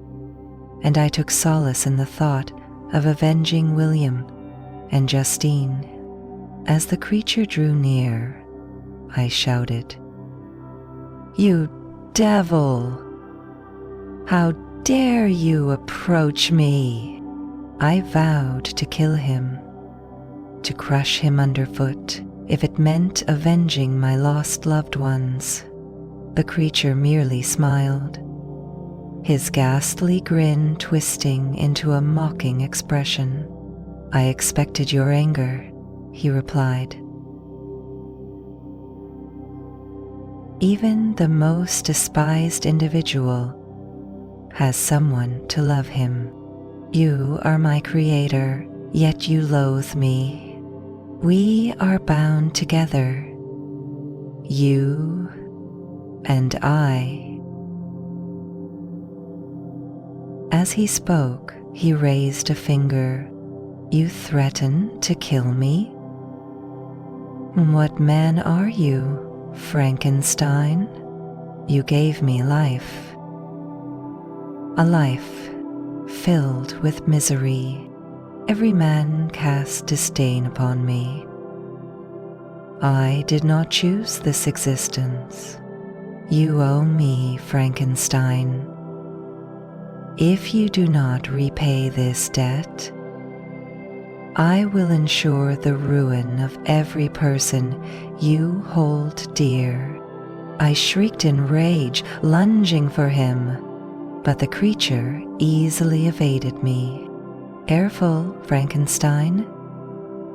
and I took solace in the thought of avenging William and Justine. As the creature drew near, I shouted, "You devil! How dare you approach me?" I vowed to kill him, to crush him underfoot, if it meant avenging my lost loved ones. The creature merely smiled, his ghastly grin twisting into a mocking expression. "I expected your anger," he replied. "Even the most despised individual has someone to love him. You are my creator, yet you loathe me. We are bound together, you and I." As he spoke, he raised a finger. "You threaten to kill me? What man are you, Frankenstein? You gave me life. A life filled with misery. Every man cast disdain upon me. I did not choose this existence. You owe me, Frankenstein. If you do not repay this debt, I will ensure the ruin of every person you hold dear." I shrieked in rage, lunging for him, but the creature easily evaded me. "Careful, Frankenstein,"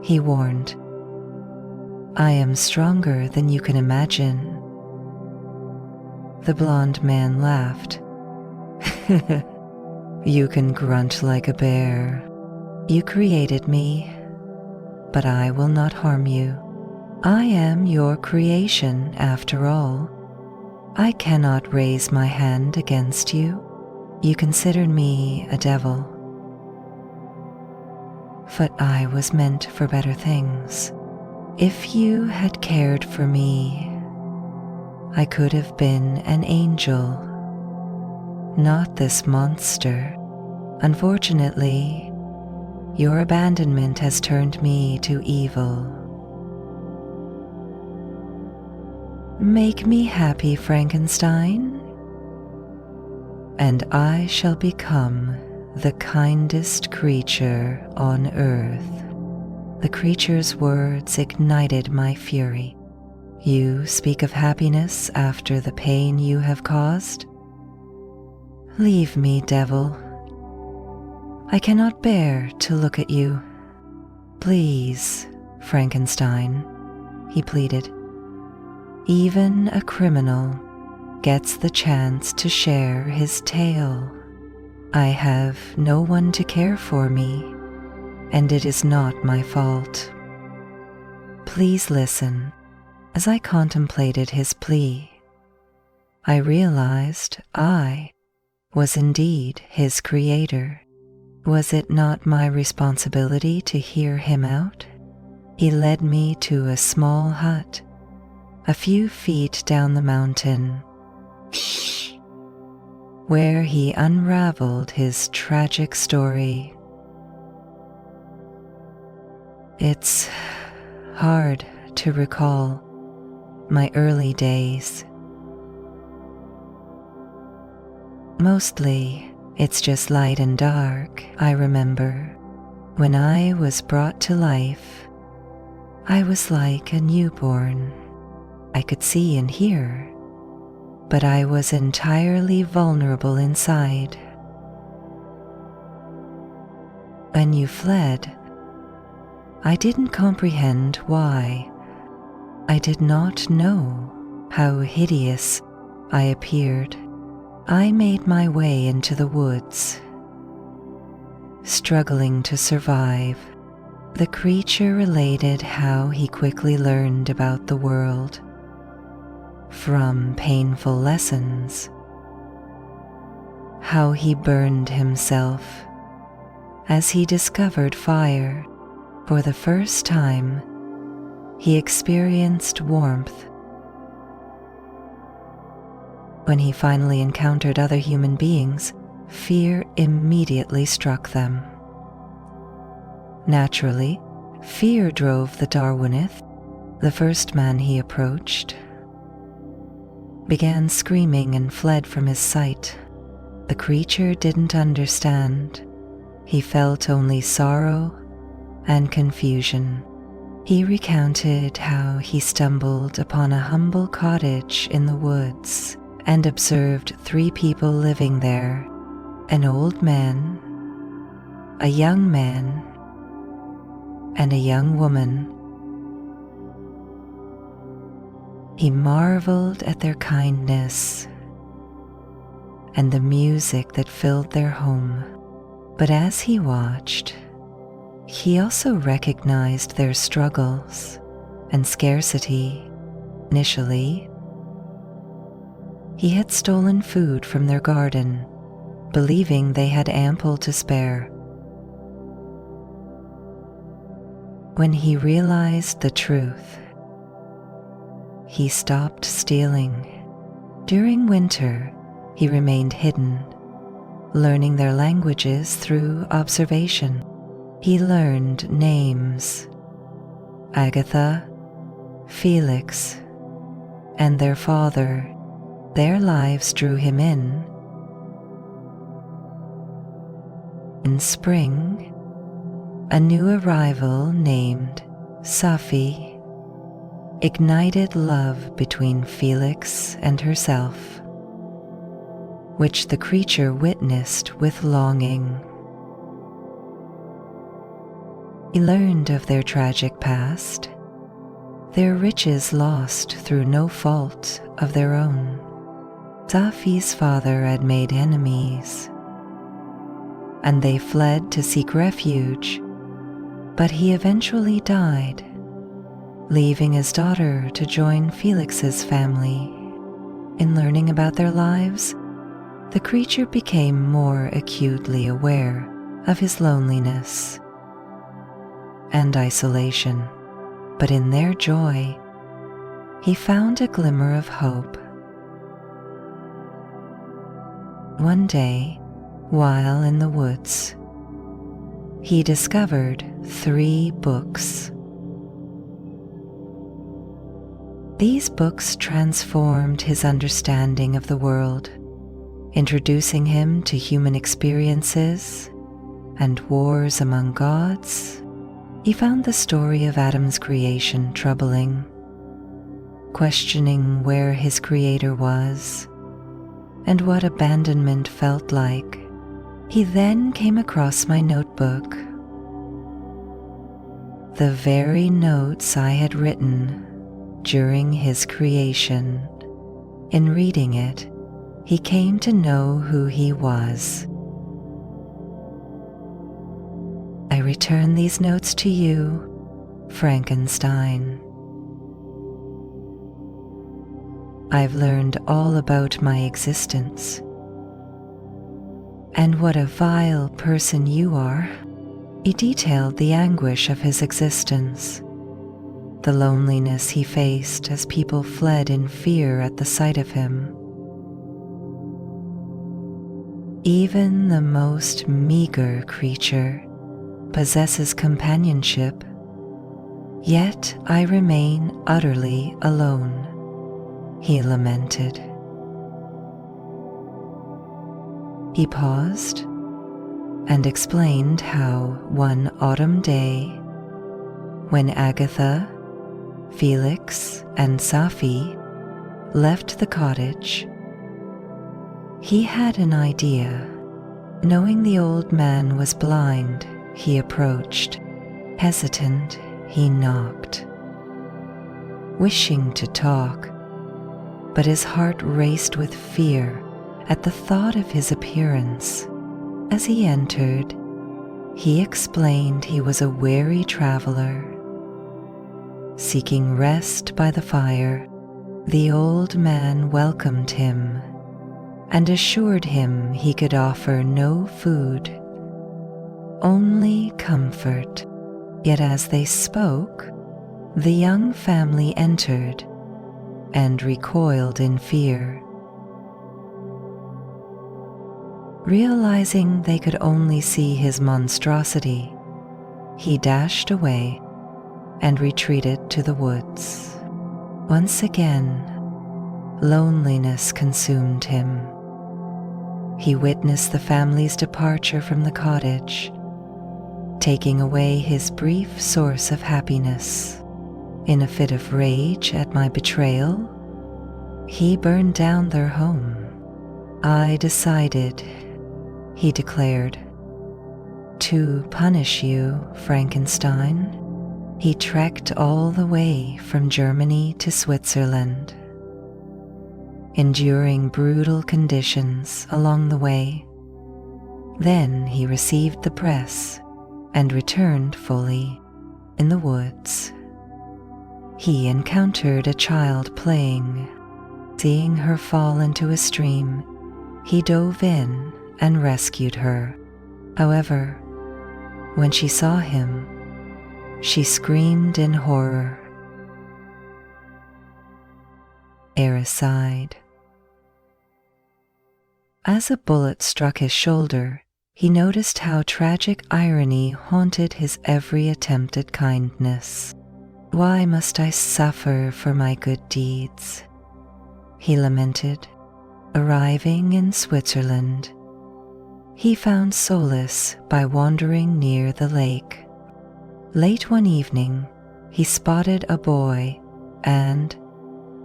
he warned. "I am stronger than you can imagine." The blonde man laughed. "You can grunt like a bear. You created me, but I will not harm you. I am your creation, after all. I cannot raise my hand against you. You consider me a devil. But I was meant for better things. If you had cared for me, I could have been an angel, not this monster. Unfortunately, your abandonment has turned me to evil. Make me happy, Frankenstein, and I shall become the kindest creature on earth." The creature's words ignited my fury. "You speak of happiness after the pain you have caused? Leave me, devil. I cannot bear to look at you. Please, Frankenstein," he pleaded. "Even a criminal gets the chance to share his tale. I have no one to care for me, and it is not my fault. Please listen." As I contemplated his plea, I realized I was indeed his creator. Was it not my responsibility to hear him out? He led me to a small hut, a few feet down the mountain, where he unraveled his tragic story. It's hard to recall my early days. Mostly, it's just light and dark, I remember. When I was brought to life, I was like a newborn. I could see and hear, but I was entirely vulnerable inside. When you fled, I didn't comprehend why. I did not know how hideous I appeared. I made my way into the woods, struggling to survive. The creature related how he quickly learned about the world from painful lessons, how he burned himself as he discovered fire. For the first time, he experienced warmth. When he finally encountered other human beings, fear immediately struck them. Naturally, fear drove the Darwinith. The first man he approached began screaming and fled from his sight. The creature didn't understand. He felt only sorrow and confusion. He recounted how he stumbled upon a humble cottage in the woods and observed 3 people living there: an old man, a young man, and a young woman. He marveled at their kindness and the music that filled their home. But as he watched, he also recognized their struggles and scarcity. Initially, he had stolen food from their garden, believing they had ample to spare. When he realized the truth, he stopped stealing. During winter, he remained hidden, learning their languages through observation. He learned names: Agatha, Felix, and their father. Their lives drew him in. In spring, a new arrival named Safi ignited love between Felix and herself, which the creature witnessed with longing. He learned of their tragic past, their riches lost through no fault of their own. Safi's father had made enemies, and they fled to seek refuge, but he eventually died, leaving his daughter to join Felix's family. In learning about their lives, the creature became more acutely aware of his loneliness and isolation. But in their joy, he found a glimmer of hope. One day, while in the woods, he discovered 3 books. These books transformed his understanding of the world, introducing him to human experiences and wars among gods. He found the story of Adam's creation troubling, questioning where his creator was and what abandonment felt like. He then came across my notebook, the very notes I had written during his creation. In reading it, he came to know who he was. I return these notes to you, Frankenstein. I've learned all about my existence and what a vile person you are. He detailed the anguish of his existence, the loneliness he faced as people fled in fear at the sight of him, Even the most meager creature possesses companionship, yet I remain utterly alone, he lamented. He paused and explained how one autumn day, when Agatha, Felix, and Safi left the cottage, he had an idea. Knowing the old man was blind, he approached. Hesitant, he knocked, wishing to talk, but his heart raced with fear at the thought of his appearance. As he entered, he explained he was a weary traveler. Seeking rest by the fire, the old man welcomed him and assured him he could offer no food, only comfort. Yet as they spoke, the young family entered and recoiled in fear. Realizing they could only see his monstrosity, he dashed away and retreated to the woods. Once again, loneliness consumed him. He witnessed the family's departure from the cottage, taking away his brief source of happiness. In a fit of rage at my betrayal, he burned down their home. I decided, he declared, to punish you, Frankenstein. He trekked all the way from Germany to Switzerland, enduring brutal conditions along the way. Then he received the press and returned fully in the woods. He encountered a child playing. Seeing her fall into a stream, he dove in and rescued her. However, when she saw him, she screamed in horror. Eris sighed. As a bullet struck his shoulder, he noticed how tragic irony haunted his every attempt at kindness. Why must I suffer for my good deeds? He lamented. Arriving in Switzerland, he found solace by wandering near the lake. Late one evening, he spotted a boy and,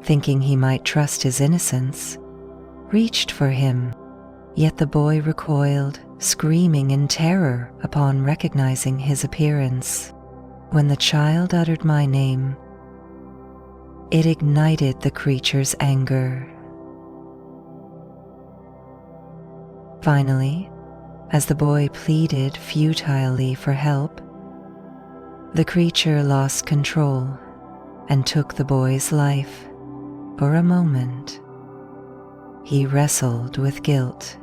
thinking he might trust his innocence, reached for him. Yet the boy recoiled, screaming in terror upon recognizing his appearance. When the child uttered my name, it ignited the creature's anger. Finally, as the boy pleaded futilely for help, the creature lost control and took the boy's life. For a moment, he wrestled with guilt.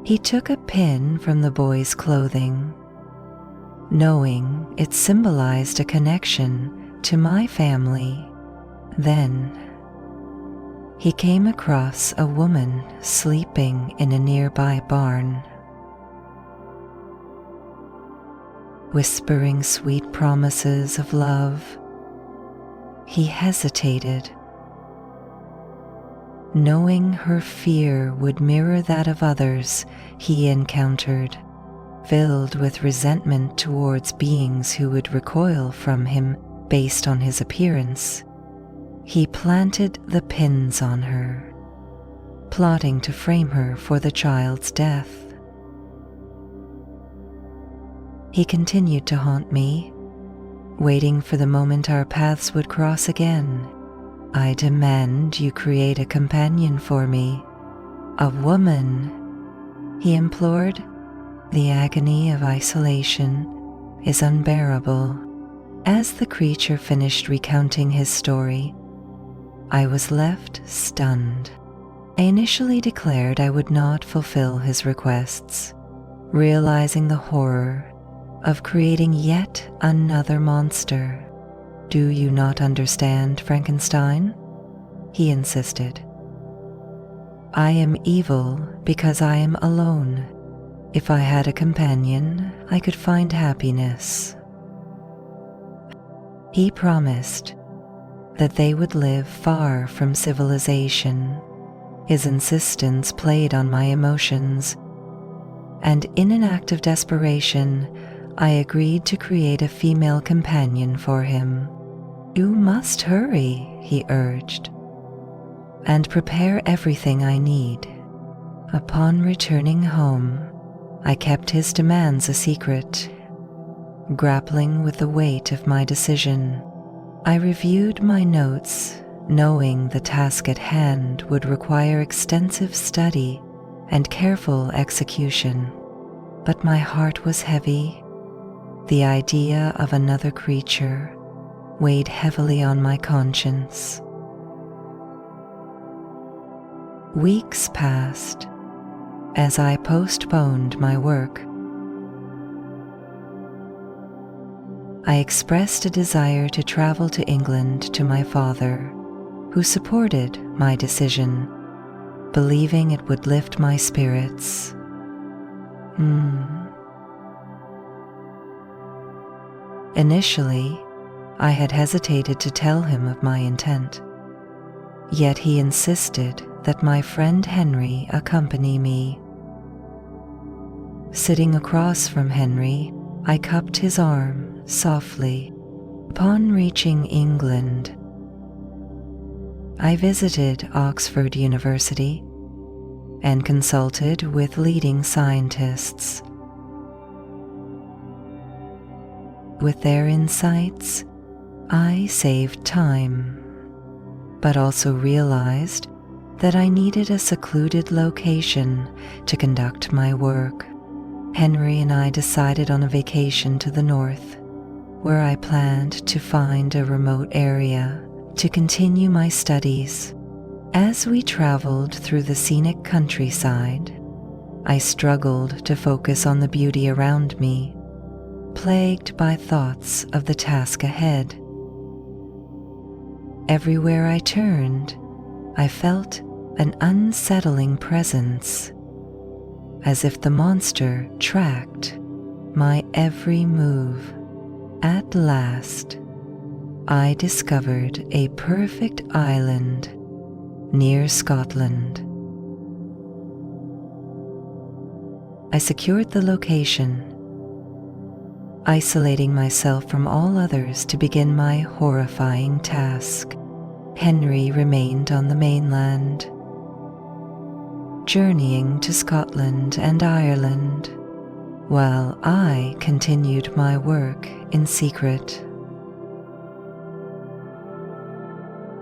He took a pin from the boy's clothing, knowing it symbolized a connection to my family. Then, he came across a woman sleeping in a nearby barn. Whispering sweet promises of love, he hesitated, knowing her fear would mirror that of others he encountered. Filled with resentment towards beings who would recoil from him based on his appearance, he planted the pins on her, plotting to frame her for the child's death. He continued to haunt me, waiting for the moment our paths would cross again. I demand you create a companion for me, a woman, he implored. The agony of isolation is unbearable. As the creature finished recounting his story, I was left stunned. I initially declared I would not fulfill his requests, realizing the horror of creating yet another monster. Do you not understand, Frankenstein? He insisted. I am evil because I am alone. If I had a companion, I could find happiness. He promised that they would live far from civilization. His insistence played on my emotions, and in an act of desperation, I agreed to create a female companion for him. "You must hurry," he urged, "and prepare everything I need." Upon returning home, I kept his demands a secret. Grappling with the weight of my decision, I reviewed my notes, knowing the task at hand would require extensive study and careful execution. But my heart was heavy. The idea of another creature weighed heavily on my conscience. Weeks passed as I postponed my work. I expressed a desire to travel to England to my father, who supported my decision, believing it would lift my spirits. Initially, I had hesitated to tell him of my intent, yet he insisted that my friend Henry accompany me. Sitting across from Henry, I cupped his arm softly. Upon reaching England, I visited Oxford University and consulted with leading scientists. With their insights, I saved time, but also realized that I needed a secluded location to conduct my work. Henry and I decided on a vacation to the north, where I planned to find a remote area to continue my studies. As we traveled through the scenic countryside, I struggled to focus on the beauty around me, plagued by thoughts of the task ahead. Everywhere I turned, I felt an unsettling presence, as if the monster tracked my every move. At last, I discovered a perfect island near Scotland. I secured the location, isolating myself from all others to begin my horrifying task. Henry remained on the mainland, journeying to Scotland and Ireland, while I continued my work in secret.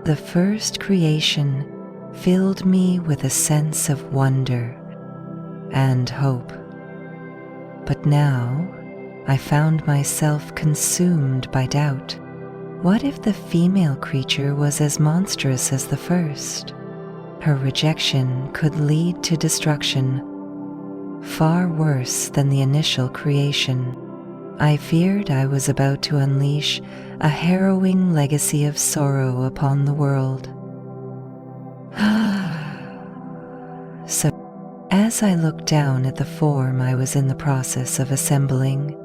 The first creation filled me with a sense of wonder and hope. But now I found myself consumed by doubt. What if the female creature was as monstrous as the first? Her rejection could lead to destruction, far worse than the initial creation. I feared I was about to unleash a harrowing legacy of sorrow upon the world. So, as I looked down at the form I was in the process of assembling,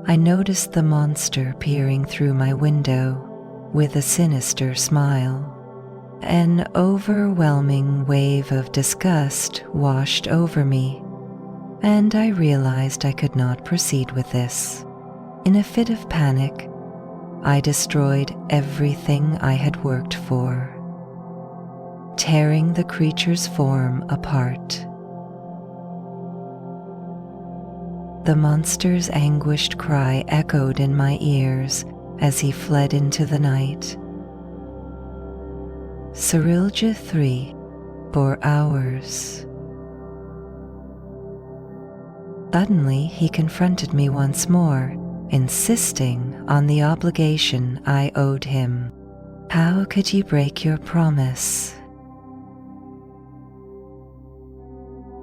I noticed the monster peering through my window with a sinister smile. An overwhelming wave of disgust washed over me, and I realized I could not proceed with this. In a fit of panic, I destroyed everything I had worked for, tearing the creature's form apart. The monster's anguished cry echoed in my ears as he fled into the night. Cyrilja 3 for hours. Suddenly he confronted me once more, insisting on the obligation I owed him. How could you break your promise?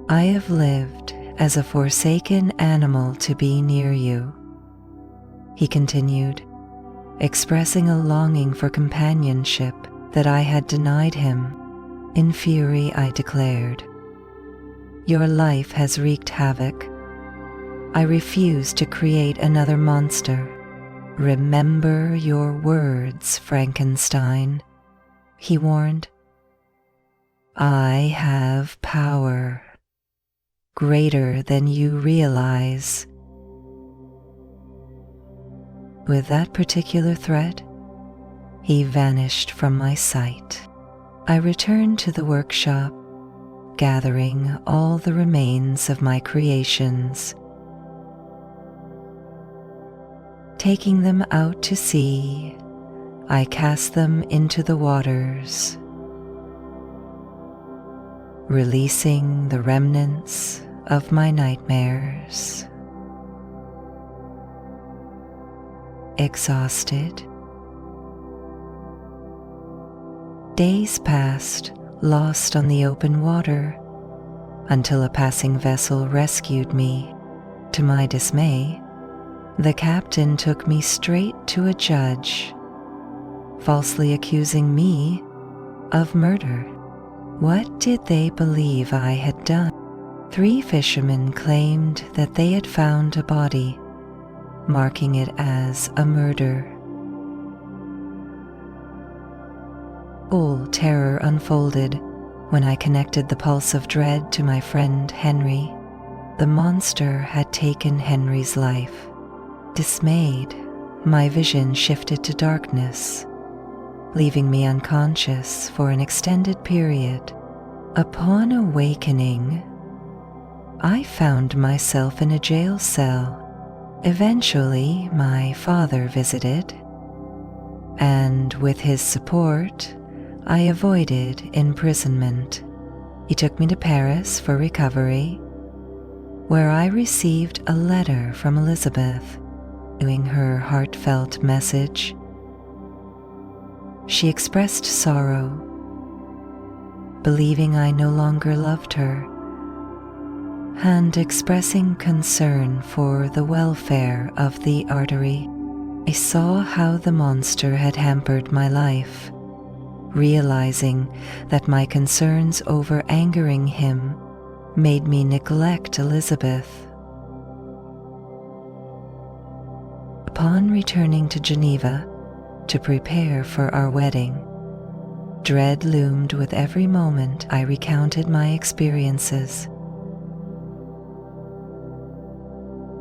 I have lived as a forsaken animal to be near you, he continued, expressing a longing for companionship that I had denied him. In fury, I declared, "Your life has wreaked havoc. I refuse to create another monster. Remember your words, Frankenstein," he warned. "I have power, greater than you realize." With that particular threat, he vanished from my sight. I returned to the workshop, gathering all the remains of my creations. Taking them out to sea, I cast them into the waters, releasing the remnants of my nightmares. Exhausted, days passed lost on the open water until a passing vessel rescued me. To my dismay, the captain took me straight to a judge, falsely accusing me of murder. What did they believe I had done? 3 fishermen claimed that they had found a body, marking it as a murder. Full terror unfolded when I connected the pulse of dread to my friend Henry. The monster had taken Henry's life. Dismayed, my vision shifted to darkness, leaving me unconscious for an extended period. Upon awakening, I found myself in a jail cell. Eventually, my father visited, and with his support, I avoided imprisonment. He took me to Paris for recovery, where I received a letter from Elizabeth, doing her heartfelt message. She expressed sorrow, believing I no longer loved her, and expressing concern for the welfare of the artery. I saw how the monster had hampered my life, realizing that my concerns over angering him made me neglect Elizabeth. Upon returning to Geneva to prepare for our wedding, dread loomed with every moment I recounted my experiences.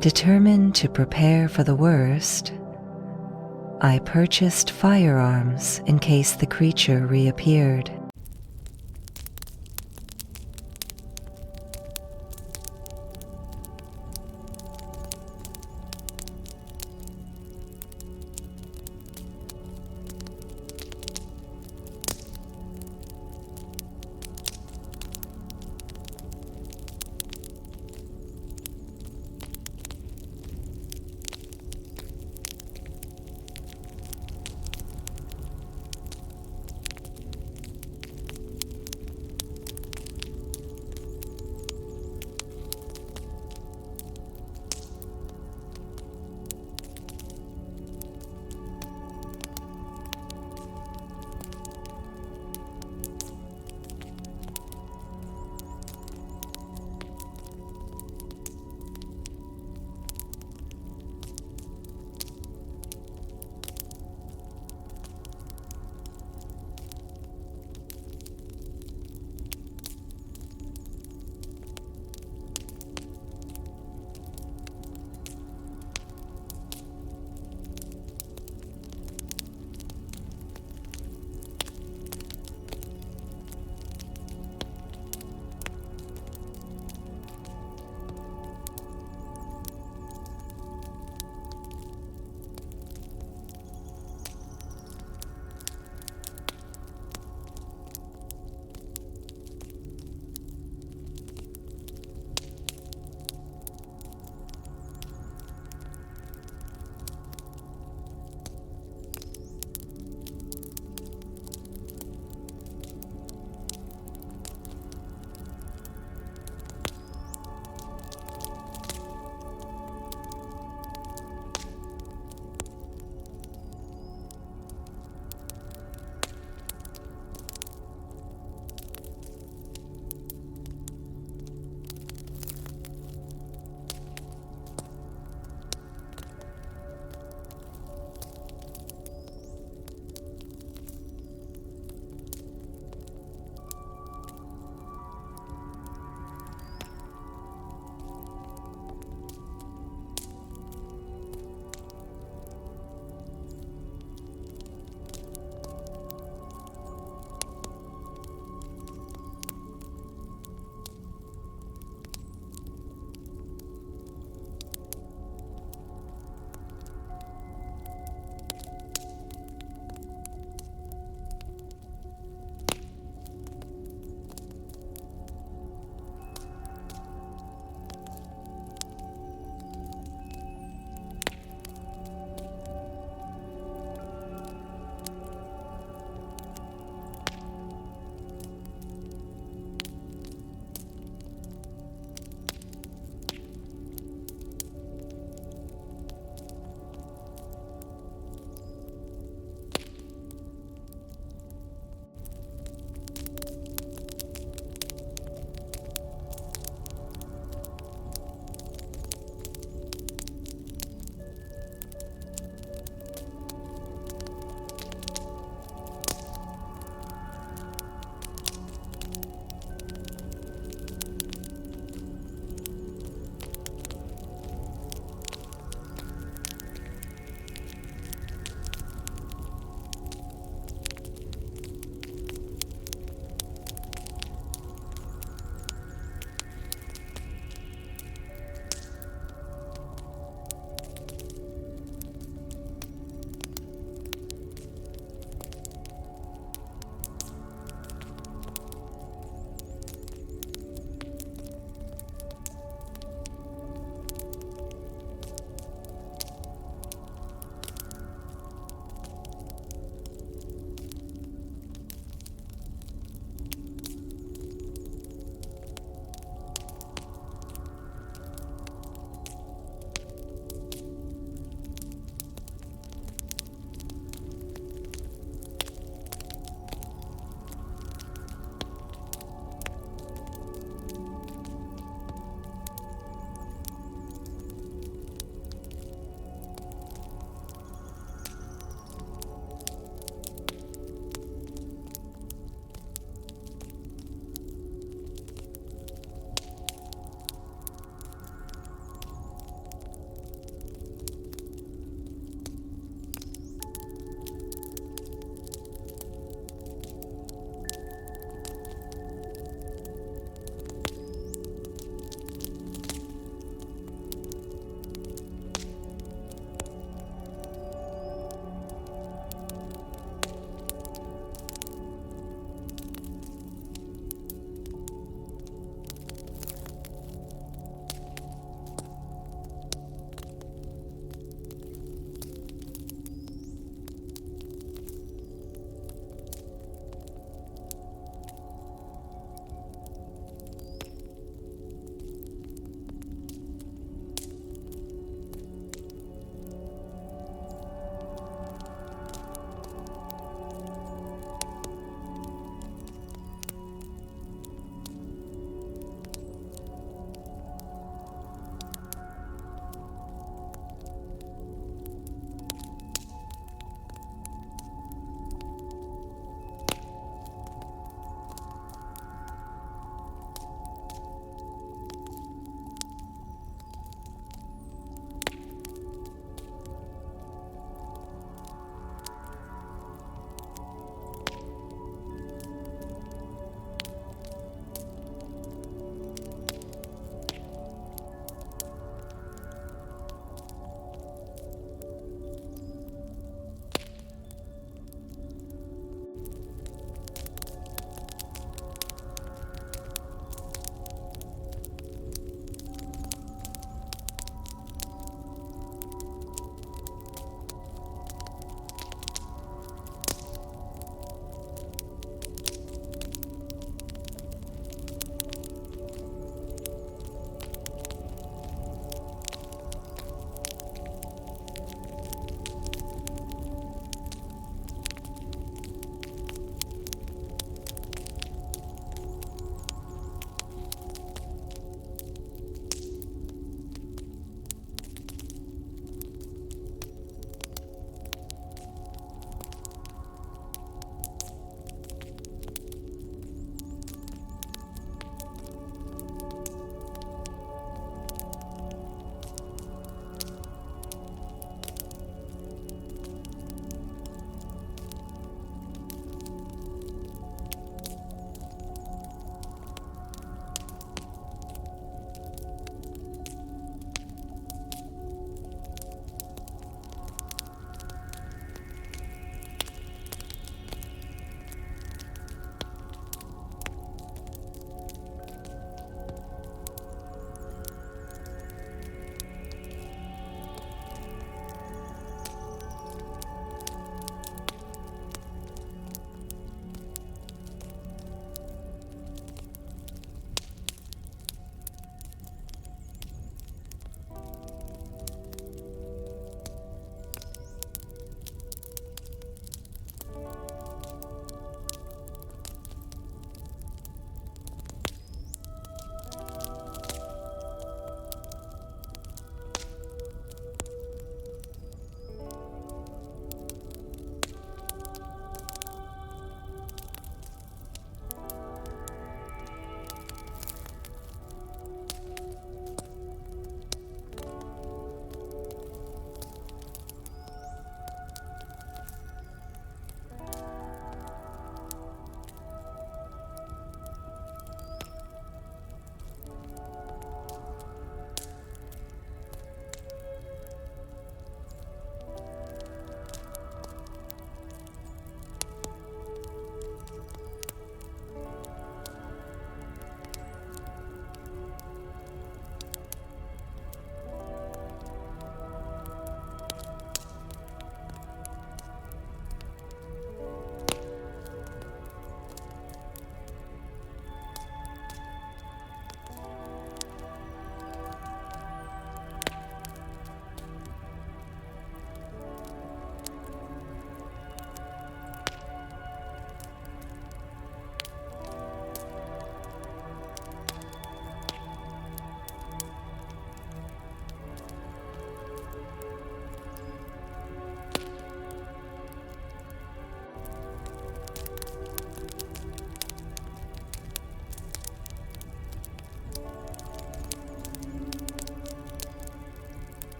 Determined to prepare for the worst, I purchased firearms in case the creature reappeared.